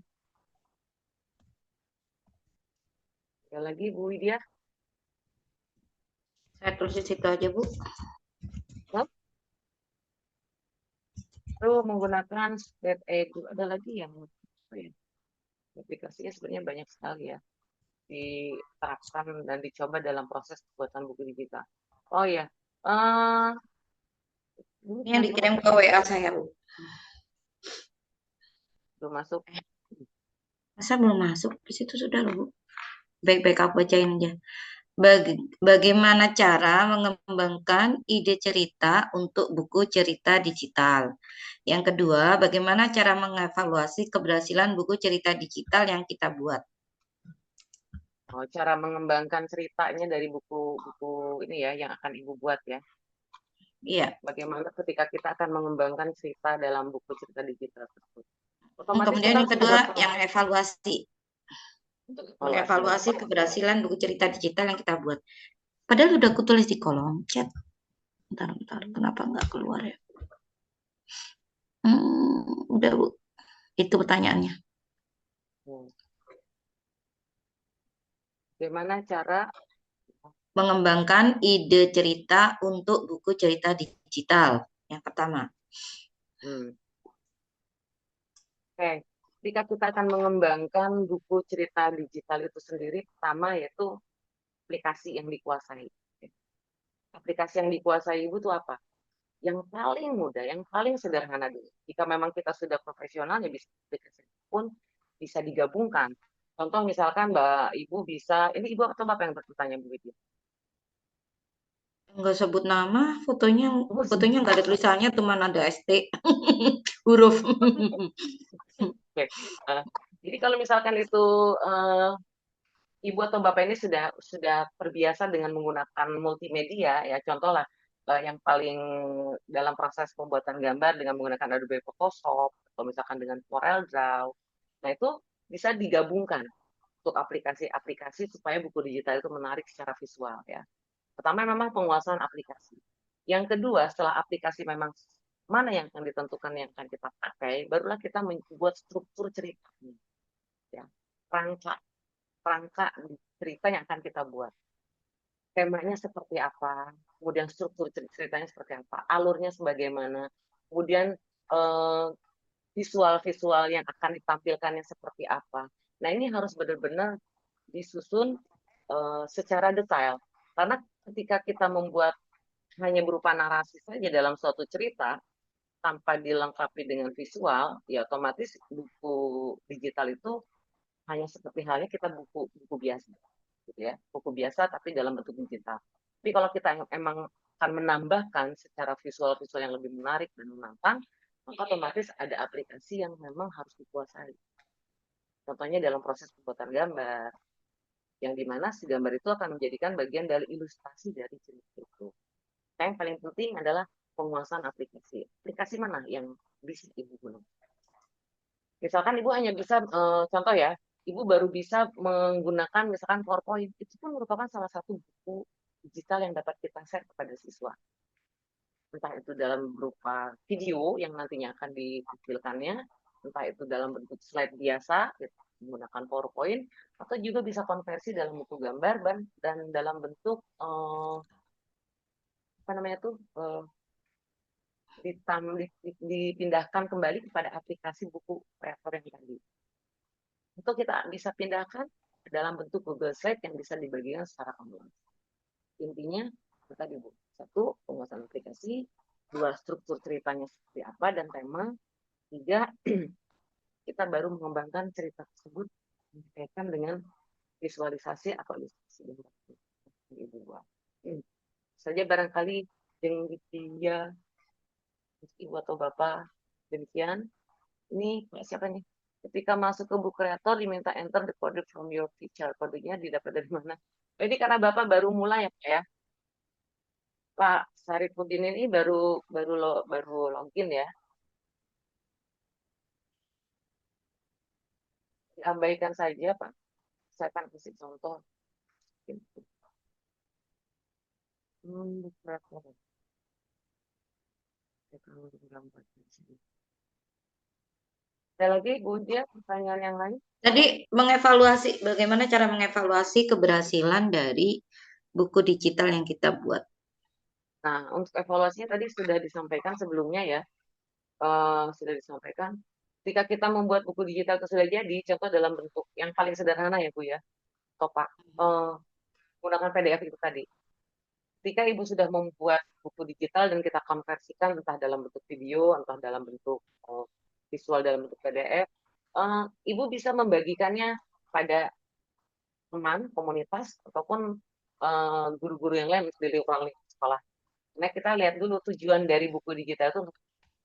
Ada lagi Bu Widya. Saya tulis di situ aja, Bu. Lalu menggunakan State Edu. Ada lagi yang aplikasinya sebenarnya banyak sekali ya. Diterapkan dan dicoba dalam proses pembuatan buku digital. Oh ya, Ini yang dikirim ke WA saya, Bu. Belum masuk. Masa belum masuk? Di situ sudah, Bu. Baik-baik aku bacain aja. Bagaimana cara mengembangkan ide cerita untuk buku cerita digital? Yang kedua, bagaimana cara mengevaluasi keberhasilan buku cerita digital yang kita buat? Oh, cara mengembangkan ceritanya dari buku-buku ini ya yang akan Ibu buat ya. Iya. Bagaimana ketika kita akan mengembangkan cerita dalam buku cerita digital tersebut. Kemudian yang kedua, yang evaluasi. Mengevaluasi keberhasilan buku cerita digital yang kita buat. Padahal udah aku tulis di kolom chat. Bentar. Kenapa nggak keluar ya? Udah Bu, itu pertanyaannya. Hmm. Bagaimana cara Mengembangkan ide cerita untuk buku cerita digital. Yang pertama. Oke, ketika kita akan mengembangkan buku cerita digital itu sendiri, pertama yaitu aplikasi yang dikuasai. Aplikasi yang dikuasai Ibu itu apa? Yang paling mudah, yang paling sederhana dulu. Jika memang kita sudah profesional, ya bisa aplikasi pun bisa digabungkan. Contoh misalkan Mbak Ibu bisa, ini Ibu atau Bapak yang bertanya Bu Widya? Nggak sebut nama, fotonya Oh, nggak ada tulisannya, cuma ada ST huruf. Oke. Jadi kalau misalkan itu Ibu atau Bapak ini sudah terbiasa dengan menggunakan multimedia, ya contoh lah yang paling dalam proses pembuatan gambar dengan menggunakan Adobe Photoshop atau misalkan dengan Corel Draw. Nah, itu bisa digabungkan untuk aplikasi-aplikasi supaya buku digital itu menarik secara visual ya. Pertama memang penguasaan aplikasi. Yang kedua, setelah aplikasi memang mana yang akan ditentukan yang akan kita pakai, barulah kita membuat struktur ceritanya. Ya. Rangka cerita yang akan kita buat. Temanya seperti apa, kemudian struktur ceritanya seperti apa, alurnya sebagaimana, kemudian visual-visual yang akan ditampilkannya seperti apa. Nah, ini harus benar-benar disusun secara detail. Karena ketika kita membuat hanya berupa narasi saja dalam suatu cerita, tanpa dilengkapi dengan visual, ya otomatis buku digital itu hanya seperti halnya kita buku biasa, gitu ya, buku biasa tapi dalam bentuk digital. Tapi kalau kita emang akan menambahkan secara visual-visual yang lebih menarik dan menantang, maka otomatis ada aplikasi yang memang harus dikuasai. Contohnya dalam proses pembuatan gambar, yang dimana si gambar itu akan menjadikan bagian dari ilustrasi dari cerita itu. Nah, yang paling penting adalah penguasaan aplikasi. Aplikasi mana yang bisa Ibu gunakan? Misalkan Ibu hanya bisa, contoh ya, Ibu baru bisa menggunakan misalkan PowerPoint, itu pun merupakan salah satu buku digital yang dapat kita share kepada siswa. Entah itu dalam berupa video yang nantinya akan ditampilkannya, entah itu dalam bentuk slide biasa, menggunakan PowerPoint, atau juga bisa konversi dalam buku gambar dan dalam bentuk, apa namanya tuh, dipindahkan kembali kepada aplikasi buku kreator yang tadi. Itu kita bisa pindahkan ke dalam bentuk Google Slide yang bisa dibagikan secara online. Intinya, tadi Bu, satu, penguasaan aplikasi, dua, struktur ceritanya seperti apa dan tema, tiga, kita baru mengembangkan cerita tersebut berkaitan dengan visualisasi atau ilustrasi yang Ibu buat. Saja barangkali dengan dia Ibu atau Bapak demikian. Ini siapa nih? Ketika masuk ke buku kreator diminta enter the code from your teacher. Kodenya didapat dari mana? Ini karena Bapak baru mulai ya Pak ya. Pak Sarifudin ini baru login ya. Diabaikan saja Pak. Saya akan kasih contoh. Buku kreator. Ada lagi Bu Dia pertanyaan yang lain? Tadi bagaimana cara mengevaluasi keberhasilan dari buku digital yang kita buat. Nah, untuk evaluasinya tadi sudah disampaikan sebelumnya ya. Sudah disampaikan. Ketika kita membuat buku digital itu sudah jadi, contoh dalam bentuk yang paling sederhana ya Bu ya, Pak, menggunakan PDF itu tadi. Ketika Ibu sudah membuat buku digital dan kita konversikan entah dalam bentuk video, entah dalam bentuk visual dalam bentuk PDF, Ibu bisa membagikannya pada teman, komunitas, ataupun guru-guru yang lain di ruang lingkup sekolah. Nah, kita lihat dulu tujuan dari buku digital itu,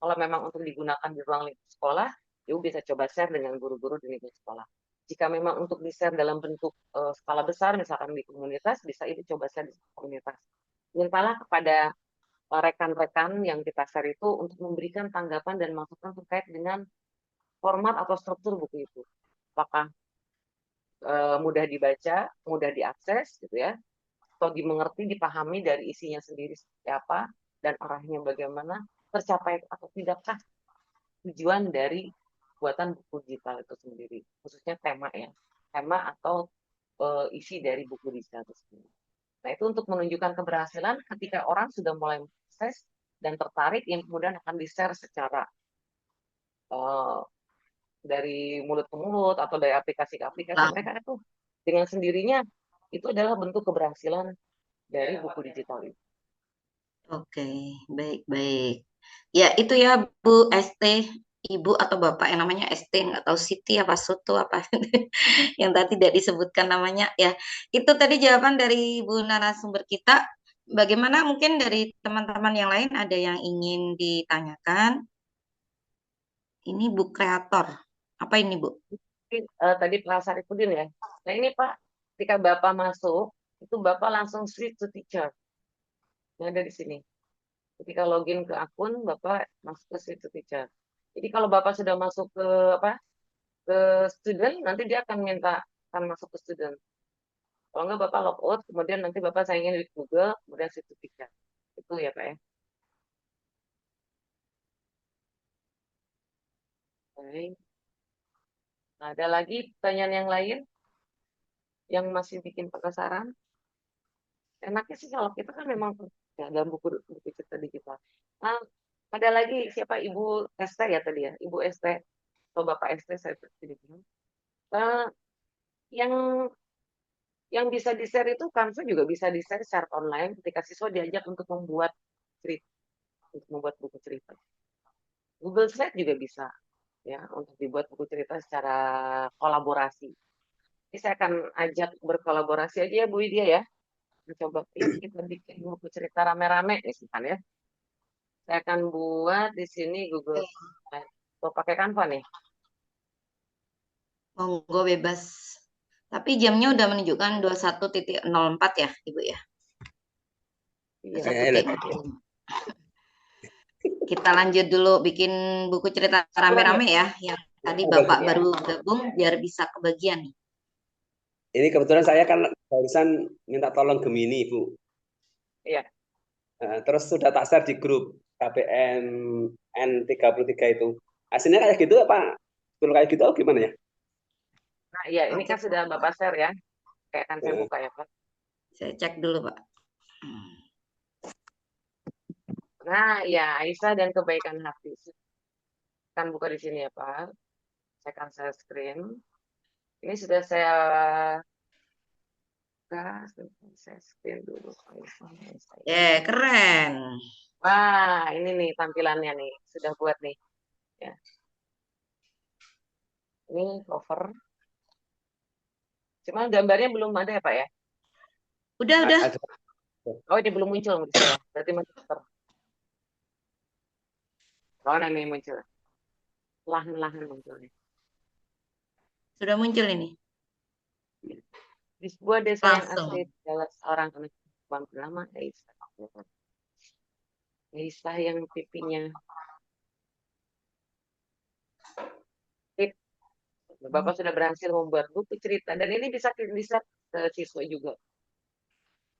kalau memang untuk digunakan di ruang lingkup sekolah, Ibu bisa coba share dengan guru-guru di lingkup sekolah. Jika memang untuk di-share dalam bentuk skala besar, misalkan di komunitas, bisa Ibu coba share di komunitas. Mintalah kepada rekan-rekan yang kita share itu untuk memberikan tanggapan dan masukan terkait dengan format atau struktur buku itu. Apakah mudah dibaca, mudah diakses, gitu ya, atau dimengerti, dipahami dari isinya sendiri seperti apa, dan arahnya bagaimana, tercapai atau tidakkah tujuan dari buatan buku digital itu sendiri, khususnya tema ya, tema atau isi dari buku digital itu sendiri. Nah, itu untuk menunjukkan keberhasilan ketika orang sudah mulai mengakses dan tertarik, yang kemudian akan di-share secara dari mulut ke mulut atau dari aplikasi ke aplikasi. Lah, Mereka itu dengan sendirinya itu adalah bentuk keberhasilan dari buku digital itu. oke, baik-baik. Ya, itu ya Bu ST, Ibu atau Bapak yang namanya ST, nggak tahu Siti apa Soto apa yang tadi tidak disebutkan namanya ya. Itu tadi jawaban dari Bu narasumber kita. Bagaimana mungkin dari teman-teman yang lain ada yang ingin ditanyakan? Ini Bu kreator. Apa ini Bu? Tadi Pak Sarifudin ya. Nah ini Pak, ketika Bapak masuk, itu Bapak langsung switch to teacher. Yang ada di sini. Ketika login ke akun, Bapak masuk ke switch to teacher. Jadi kalau Bapak sudah masuk ke ke student, nanti dia akan masuk ke student. Kalau enggak Bapak logout, kemudian nanti Bapak saingin di Google, kemudian switch to teacher. Itu ya Pak ya. Baik. Nah, ada lagi pertanyaan yang lain yang masih bikin penasaran? Enaknya sih kalau kita kan memang ya, dalam buku cerita digital. Nah, ada lagi siapa Ibu ST ya tadi ya, Ibu ST atau Bapak ST saya tidak bilang. Yang bisa di-share itu Canva juga bisa di-share secara online ketika siswa diajak untuk membuat cerita, untuk membuat buku cerita. Google Slide juga bisa ya untuk dibuat buku cerita secara kolaborasi. Jadi saya akan ajak berkolaborasi aja ya Bu Widya ya. Coba yuk kita bikin buku cerita rame-rame misalkan ya. Saya akan buat di sini Google Slide. Mau pakai Canva nih. Monggo bebas. Tapi jamnya udah menunjukkan 21.04 ya, Ibu ya. Iya. 21.04. Kita lanjut dulu bikin buku cerita rame-rame ya. Yang tadi Bapak Ya. baru gabung biar bisa kebagian nih. Ini kebetulan saya kan barusan minta tolong Gemini, Bu. Iya. Terus sudah tak share di grup KPM N33 itu. Hasilnya kayak gitu apa? Betul kayak gitu gimana ya? Nah, iya ini kan sudah Bapak share ya. Kayak kan saya buka ya Pak. Saya cek dulu Pak. Nah, ya Aisyah dan kebaikan hati. Kan buka di sini ya Pak. Saya akan share screen. Ini sudah saya buka. Saya screen dulu. Keren. Wah, ini nih tampilannya nih. Sudah buat nih. Ya. Ini cover. Cuma gambarnya belum ada ya Pak ya? Udah. Oh, ini belum muncul menurut saya. Berarti masih cover. Oh, ini muncul. Lahan-lahan munculnya. Sudah muncul ini. Di sebuah desa yang Langsung. asli adalah seorang anak perempuan bernama Aisyah. Aisyah yang pipinya Bapak sudah berhasil membuat buku cerita dan ini bisa ke siswa juga.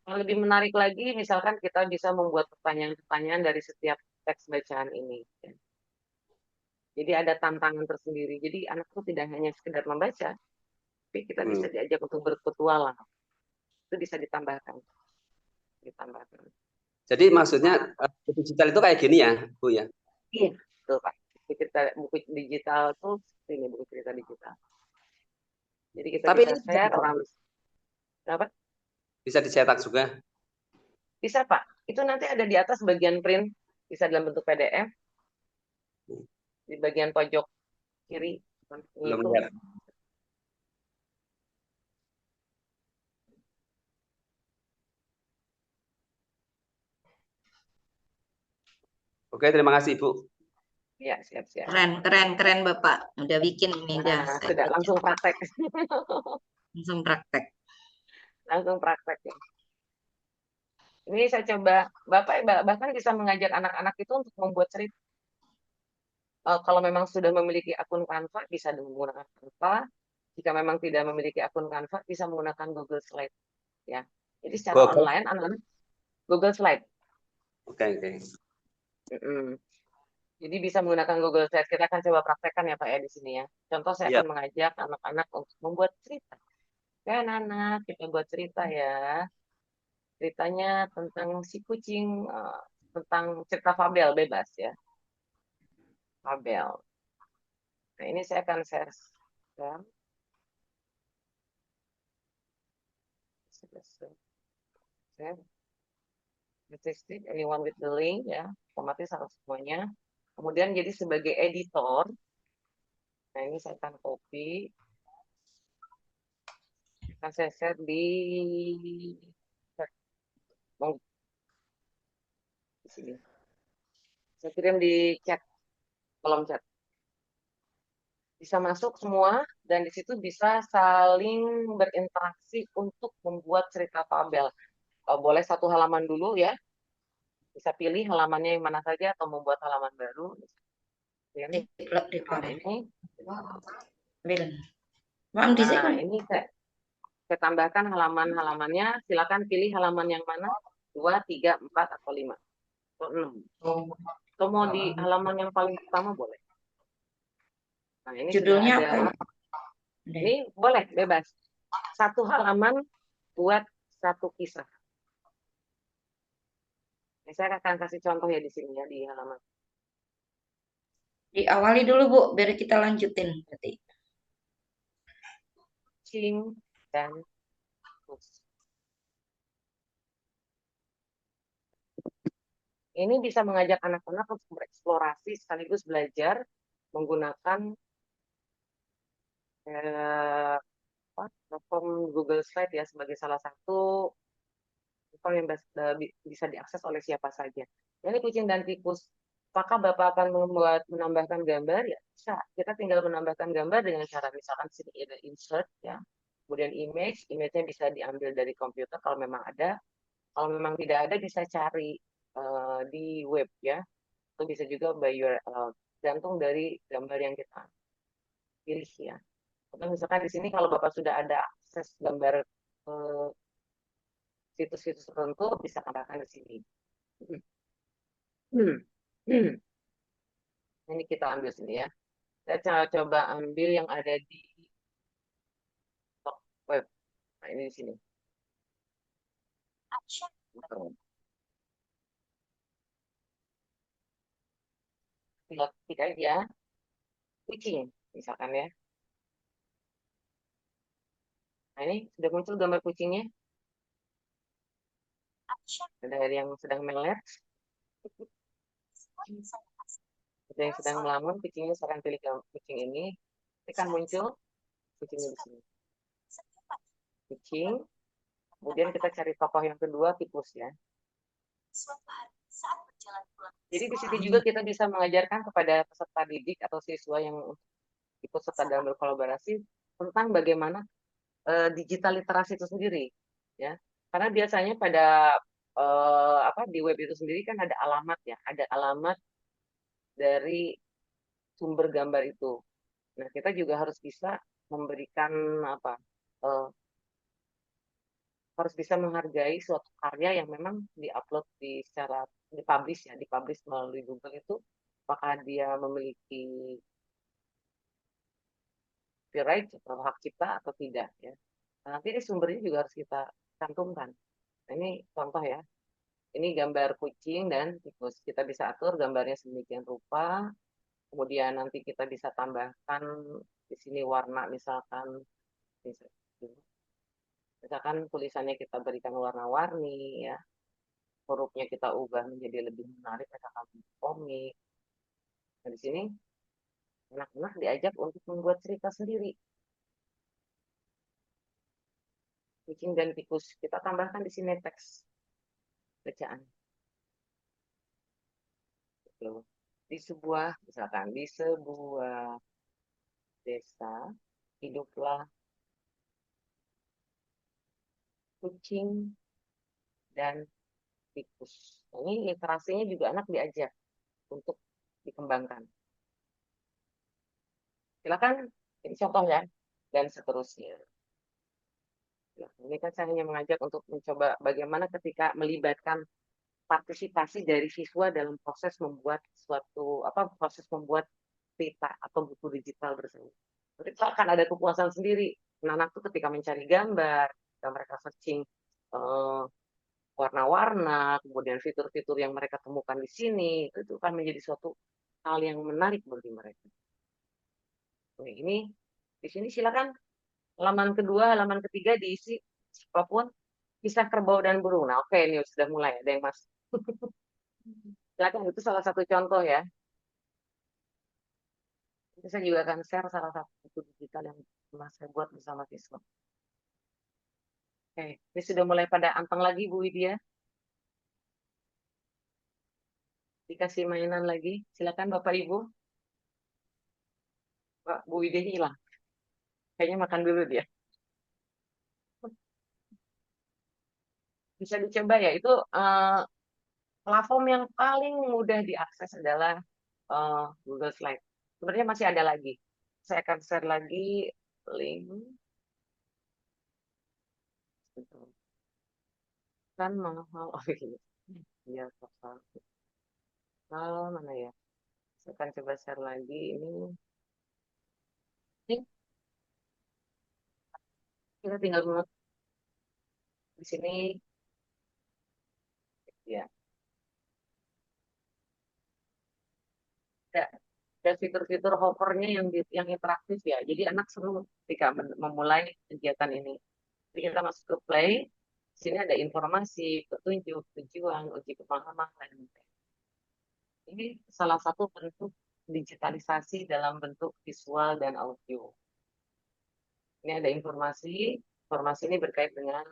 Yang lebih menarik lagi, misalkan kita bisa membuat pertanyaan-pertanyaan dari setiap teks bacaan ini. Jadi ada tantangan tersendiri. Jadi anak itu tidak hanya sekedar membaca, tapi kita bisa diajak untuk berpetualang. Itu bisa ditambahkan. Jadi maksudnya buku digital itu kayak gini ya, Bu ya? Iya, betul Pak. Buku digital itu ini buku cerita digital. Jadi kita Tapi bisa share orang apa? Bisa dicetak juga. Bisa Pak. Itu nanti ada di atas bagian print, bisa dalam bentuk PDF. Di bagian pojok kiri. Belum Itu. lihat. Oke, terima kasih Ibu. Ya, siap-siap. Keren Bapak. Udah bikin ini dah. Sudah langsung praktek. Langsung praktek. Langsung praktek ya. Ini saya coba, Bapak bahkan bisa mengajak anak-anak itu untuk membuat cerita. Kalau memang sudah memiliki akun Canva, bisa menggunakan Canva. Jika memang tidak memiliki akun Canva, bisa menggunakan Google Slide. Ya. Jadi secara online, anak-anak Google Slide. Oke. Jadi bisa menggunakan Google Slides. Kita akan coba praktekkan ya Pak ya di sini ya. Contoh saya Iya. akan mengajak anak-anak untuk membuat cerita. Oke anak-anak, kita buat cerita ya. Ceritanya tentang si kucing, tentang cerita fabel bebas ya. Fabel. Nah ini saya akan share. Anyone with the link ya, otomatis harus semuanya. Kemudian jadi sebagai editor, nah ini saya akan copy, akan saya share di sini. Saya kirim di chat, kolom chat. Bisa masuk semua dan di situ bisa saling berinteraksi untuk membuat cerita fabel. Boleh satu halaman dulu ya. Bisa pilih halamannya yang mana saja atau membuat halaman baru. Ini. Nah, ini saya tambahkan halaman-halamannya. Silakan pilih halaman yang mana. 2, 3, 4, atau 5. Atau 6. Atau mau di halaman yang paling pertama boleh. Nah, ini Judulnya sudah ada. apa? Ini boleh, bebas. Satu halaman buat satu kisah. Ini saya akan kasih contoh ya di sini ya, di halaman. Diawali dulu Bu, biar kita lanjutin berarti. Kucing dan tikus. Ini bisa mengajak anak-anak untuk bereksplorasi sekaligus belajar menggunakan platform Google Slide ya sebagai salah satu platform yang bisa diakses oleh siapa saja. Ini kucing dan tikus. Apakah Bapak akan menambahkan gambar? Ya bisa. Kita tinggal menambahkan gambar dengan cara misalkan sini ada insert ya. Kemudian image-nya bisa diambil dari komputer kalau memang ada. Kalau memang tidak ada bisa cari di web ya. Atau bisa juga by URL. Gantung dari gambar yang kita pilih ya. Atau misalkan di sini kalau Bapak sudah ada akses gambar situs-situs tertentu bisa tambahkan di sini. Ini kita ambil sini ya. Saya coba ambil yang ada di web. Nah, ini di sini. Klik aja. Kucing, misalkan ya. Nah, ini sudah muncul gambar kucingnya. Ada yang sedang melet. Ada yang sedang melamun, kucingnya saya akan pilih kucing ini. Akan muncul kucingnya di sini. Kucing. Kemudian kita cari tokoh yang kedua, tikus ya. Jadi di sini juga kita bisa mengajarkan kepada peserta didik atau siswa yang ikut serta dalam berkolaborasi tentang bagaimana digital literasi itu sendiri, ya. Karena biasanya pada di web itu sendiri kan ada alamat ya, ada alamat dari sumber gambar itu. Nah, kita juga harus bisa memberikan harus bisa menghargai suatu karya yang memang diupload dipublish melalui Google itu, apakah dia memiliki copyright atau hak cipta atau tidak ya. Nah, nanti ini sumbernya juga harus kita cantumkan. Nah, ini contoh ya. Ini gambar kucing dan tikus. Kita bisa atur gambarnya sedemikian rupa. Kemudian nanti kita bisa tambahkan di sini warna misalkan tulisannya kita berikan warna-warni ya. Hurufnya kita ubah menjadi lebih menarik, misalkan komik. Nah, di sini anak-anak diajak untuk membuat cerita sendiri. Kucing dan tikus. Kita tambahkan di sini teks bacaan. Misalkan di sebuah desa hiduplah kucing dan tikus. Ini literasinya juga anak diajak untuk dikembangkan. Silakan, ini contoh ya, dan seterusnya. Ini kan saya hanya mengajak untuk mencoba bagaimana ketika melibatkan partisipasi dari siswa dalam proses membuat proses membuat peta atau buku digital bersama. Jadi itu akan ada kepuasan sendiri. Anak-anak tuh ketika mencari gambar, ketika mereka searching eh, warna-warna, kemudian fitur-fitur yang mereka temukan di sini, itu akan menjadi suatu hal yang menarik bagi mereka. Oke, ini di sini silakan halaman kedua, halaman ketiga diisi apapun kisah kerbau dan burung. Nah, oke, ini sudah mulai ada yang masuk. Silakan, itu salah satu contoh ya. Nanti saya juga akan share salah satu buku digital yang pernah saya buat bersama siswa. Oke, ini sudah mulai pada anteng lagi Bu Widya. Dikasih mainan lagi. Silakan Bapak Ibu. Pak, Bu Widya hilang. Kayaknya makan dulu dia. Bisa dicoba ya. Itu platform yang paling mudah diakses adalah Google Slide. Sebenarnya masih ada lagi. Saya akan share lagi link. Kan mahal. Oh iya. Ya, mana ya? Saya akan coba share lagi ini. Ini kita tinggal di sini ya. Ada fitur-fitur hovernya yang interaktif ya. Jadi anak seru ketika memulai kegiatan ini. Jadi kita masuk ke play. Di sini ada informasi, petunjuk, tujuan, uji pemahaman, dan lain-lain. Ini salah satu bentuk digitalisasi dalam bentuk visual dan audio. Ini ada informasi ini berkait dengan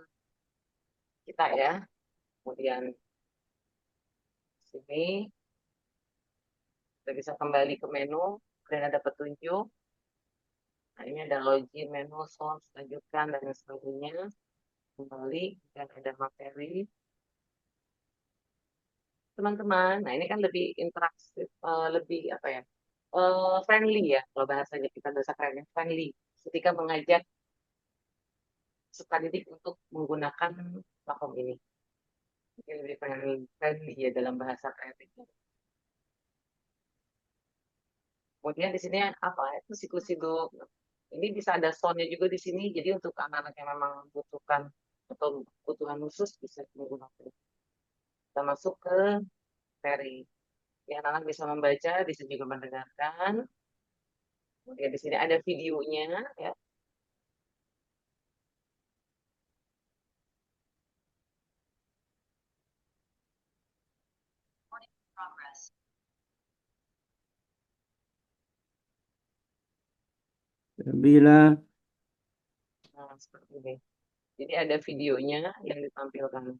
kita ya. Kemudian sini kita bisa kembali ke menu dan ada petunjuk. Nah, ini ada login, menu, source, lanjutkan, dan sebagainya. Kembali dan ada materi. Teman-teman, nah ini kan lebih interaktif, lebih apa ya, friendly ya, kalau bahasanya kita bahasa kerennya friendly. Ketika mengajak peserta didik untuk menggunakan platform ini. Ini lebih friendly ya dalam bahasa kreatif. Kemudian di sini apa itu siklus hidup. Ini bisa ada soundnya juga di sini. Jadi untuk anak-anak yang memang membutuhkan atau kebutuhan khusus bisa menggunakan. Kita masuk ke materi. Ya, anak-anak bisa membaca, bisa juga mendengarkan. Kemudian di sini ada videonya ya. Bila Nah, seperti ini. Jadi ada videonya yang ditampilkan.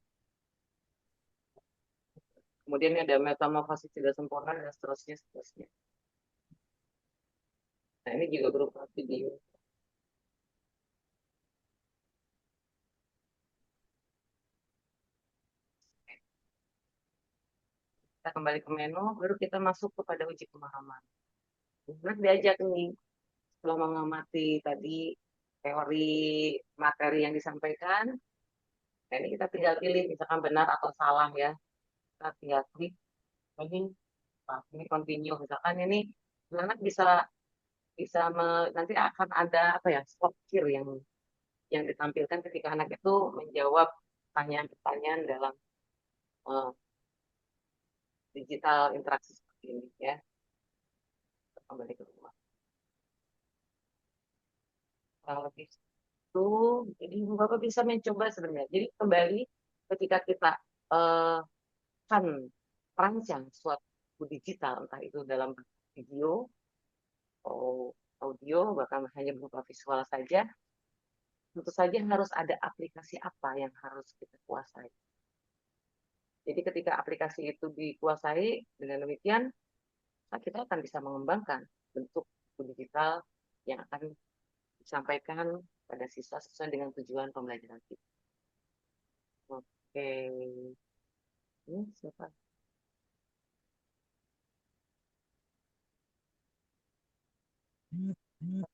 Kemudian ada metamorfosis tidak sempurna dan seterusnya, seterusnya. Nah, ini juga berupa video. Kita kembali ke menu, baru kita masuk kepada uji pemahaman. Nah, diajak nih, setelah mengamati tadi teori materi yang disampaikan, nah ini kita tinggal pilih, misalkan benar atau salah ya. Kita tinggal klik, ini continue, misalkan ini anak bisa bisa nanti akan ada apa ya skill yang ditampilkan ketika anak itu menjawab pertanyaan-pertanyaan dalam uh, digital interaksi seperti ini ya. Kembali ke rumah. Kurang lebih itu, jadi Bapak bisa mencoba sebenarnya. Jadi kembali ketika kita uh, kan merancang suatu digital, entah itu dalam video atau audio, bahkan hanya berupa visual saja, tentu saja harus ada aplikasi apa yang harus kita kuasai. Jadi ketika aplikasi itu dikuasai, dengan demikian kita akan bisa mengembangkan bentuk digital yang akan disampaikan pada siswa sesuai dengan tujuan pembelajaran kita. Oke, ini siapa?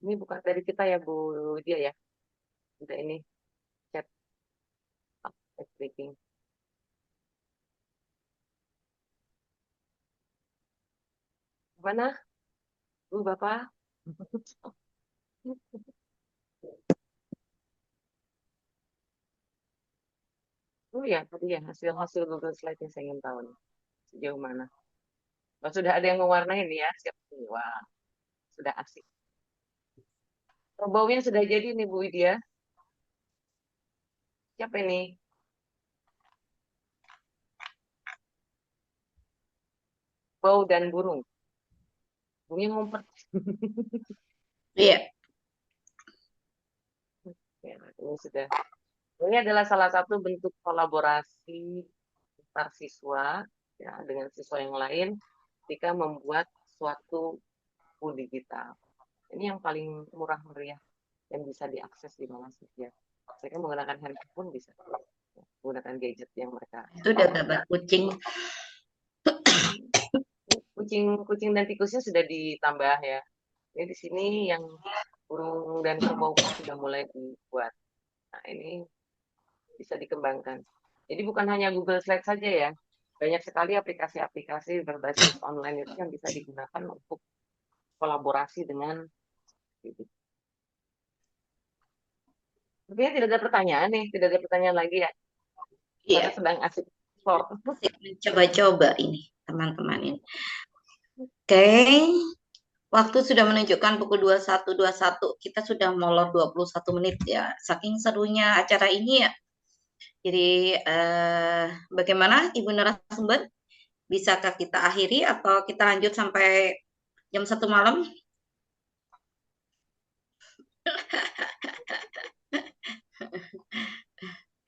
Ini bukan dari kita ya Bu Widya ya. Udah ini chat speaking. Mana? Bu, Bapak? Oh ya, tadi ya hasil Google Slide yang saya ingin tahu nih. Sejauh mana? Oh, sudah ada yang mewarnai nih ya, siap. Wah, sudah asik. Oh, baunya sudah jadi nih Bu Widya. Siapa ini? Bau dan burung. Burungnya ngumpet. Iya. Ya, ini sudah. Ini adalah salah satu bentuk kolaborasi antar siswa ya, dengan siswa yang lain ketika membuat suatu buku digital. Ini yang paling murah meriah yang bisa diakses di mana saja. Mereka menggunakan handphone pun bisa, menggunakan gadget yang mereka. Itu udah gambar kucing. Kucing dan tikusnya sudah ditambah ya. Ini di sini yang burung dan kerbau pun sudah mulai dibuat. Nah, ini bisa dikembangkan. Jadi bukan hanya Google Slide saja ya. Banyak sekali aplikasi-aplikasi berbasis online itu yang bisa digunakan untuk kolaborasi dengan itu. Sepertinya tidak ada pertanyaan nih, tidak ada pertanyaan lagi ya. Iya. Karena sedang asik sport. Coba-coba ini teman-teman ini. Oke. Waktu sudah menunjukkan pukul 21.21. Kita sudah molor 21 menit ya. Saking serunya acara ini ya. Jadi bagaimana Ibu narasumber? Bisakah kita akhiri atau kita lanjut sampai jam 1 malam?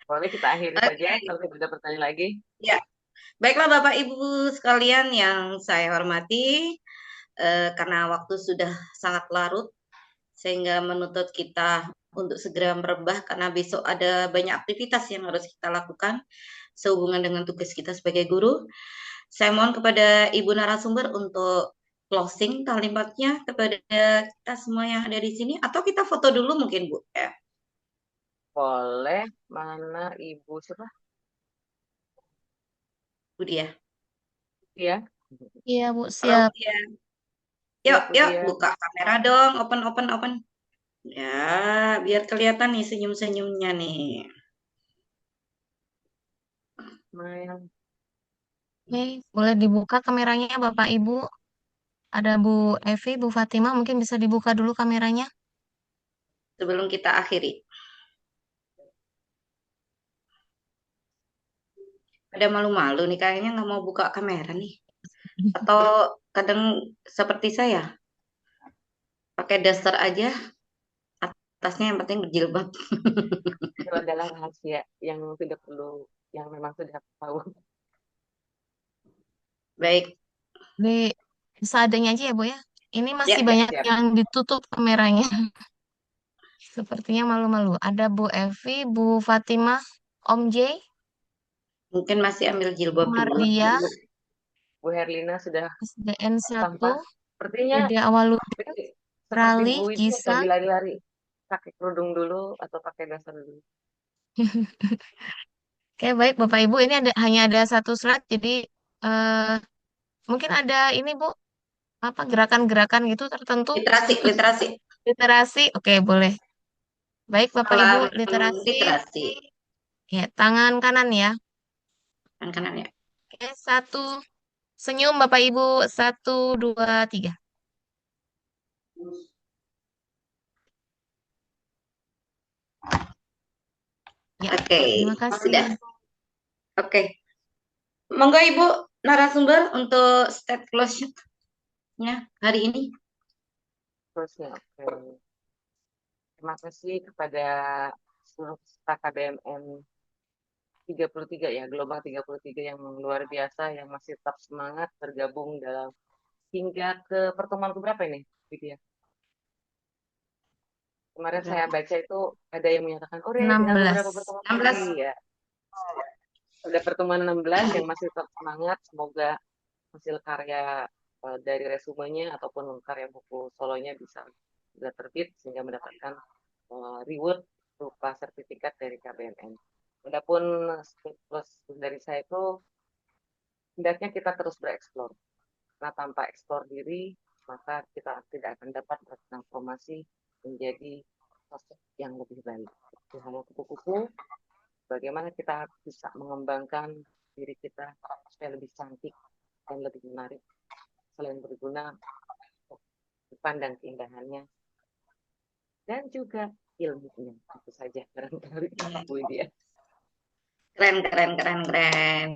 Boleh kita akhiri saja kalau tidak ada pertanyaan lagi. Ya. Baiklah Bapak Ibu sekalian yang saya hormati, karena waktu sudah sangat larut sehingga menuntut kita untuk segera merebah karena besok ada banyak aktivitas yang harus kita lakukan sehubungan dengan tugas kita sebagai guru. Saya mohon kepada Ibu narasumber untuk closing kalimatnya kepada kita semua yang ada di sini, atau kita foto dulu mungkin Bu ya. Boleh. Mana Ibu siapa? Bu Dia. Ya. Iya, Bu, Halo siap. Bu Dia. Yuk, Bu yuk Dia. buka kamera dong, open. Ya, biar kelihatan nih senyum-senyumnya nih. Main. Oke, boleh dibuka kameranya Bapak Ibu. Ada Bu Evi, Bu Fatima, mungkin bisa dibuka dulu kameranya. Sebelum kita akhiri. Ada malu-malu nih, kayaknya nggak mau buka kamera nih. Atau kadang seperti saya, pakai daster aja, atasnya yang penting berjilbab. Itu adalah rahasia yang tidak perlu, yang memang sudah tahu. Baik, Di seadanya aja ya, Bu ya. Ini masih ya. banyak Siap. yang ditutup kameranya. Sepertinya malu-malu. Ada Bu Evi, Bu Fatima, Om J, Mungkin masih ambil jilbab dulu. Mardia, Bu Herlina sudah SDN 1, tampak. Sepertinya Dede Awaludin, seperti Rali, Bu itu Gisa. lagi lari-lari. Pakai kerudung dulu atau pakai dasar dulu. Oke, baik Bapak Ibu, ini hanya ada satu slide, jadi eh, mungkin ada ini Bu, apa gerakan-gerakan gitu tertentu. Literasi. Literasi, oke boleh. Baik Bapak Ibu, Salam literasi. literasi. Ya, tangan kanan ya. Kanan ya. Oke, satu. Senyum Bapak Ibu, 1, 2, 3. Ya, Oke, terima kasih. sudah. Oke. Monggo Ibu narasumber untuk state close-nya hari ini. Terusnya, oke. Terima kasih kepada seluruh peserta KBMN 33 ya, Gelombang 33 yang luar biasa, yang masih tetap semangat bergabung dalam hingga ke pertemuan keberapa ini, Widya? Kemarin saya baca itu ada yang menyatakan, oh ya, tinggal beberapa 16. pertemuan 16. lagi ya. Ada pertemuan 16 yang masih tetap semangat, semoga hasil karya dari resumenya ataupun karya buku solonya bisa terbit sehingga mendapatkan reward berupa sertifikat dari KBMN. Adapun plus dari saya itu hendaknya kita terus bereksplor. Karena tanpa eksplor diri, maka kita tidak akan dapat bertransformasi menjadi sosok yang lebih baik. Itu hanya kupu-kupu, bagaimana kita bisa mengembangkan diri kita supaya lebih cantik dan lebih menarik, selain berguna untuk dipandang keindahannya dan juga ilmunya. Itu saja barangkali Bu Widya. Keren, keren, keren, keren.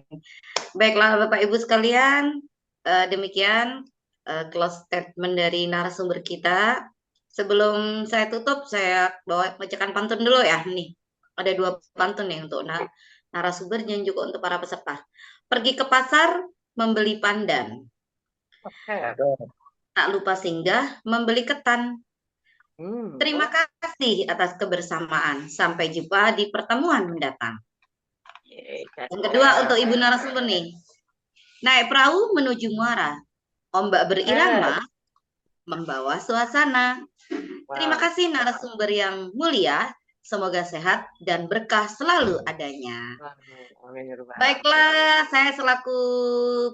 Baiklah Bapak Ibu sekalian, demikian close statement dari narasumber kita. Sebelum saya tutup, saya bacakan pantun dulu ya. Nih, ada 2 pantun nih untuk narasumber dan juga untuk para peserta. Pergi ke pasar, membeli pandan. Oke. Tak lupa singgah, membeli ketan. Terima kasih atas kebersamaan. Sampai jumpa di pertemuan mendatang. Yang kedua untuk Ibu narasumber nih. Naik perahu menuju muara. Ombak berirama membawa suasana. Terima kasih narasumber yang mulia. Semoga sehat dan berkah selalu adanya. Baiklah, saya selaku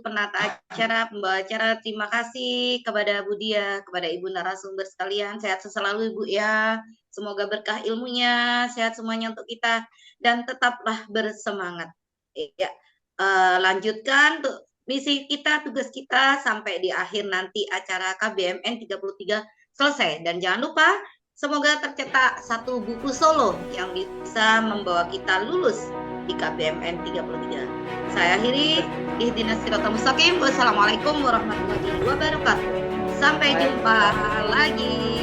penata acara, pembawa acara, terima kasih kepada Bu Dia, kepada Ibu narasumber sekalian. Sehat selalu Ibu ya. Semoga berkah ilmunya, sehat semuanya untuk kita, dan tetaplah bersemangat. Ya, lanjutkan untuk misi kita, tugas kita sampai di akhir nanti acara KBMN 33 selesai. Dan jangan lupa, semoga tercetak 1 buku solo yang bisa membawa kita lulus di KBMN 33. Saya akhiri, ihdinas siratal mustaqim. Wassalamualaikum warahmatullahi wabarakatuh. Sampai jumpa lagi.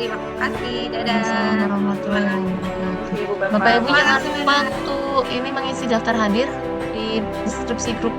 Terima kasih. Dadah. Assalamualaikum warahmatullahi wabarakatuh. Bapak Ibu jangan lupa untuk ini mengisi daftar hadir di deskripsi grup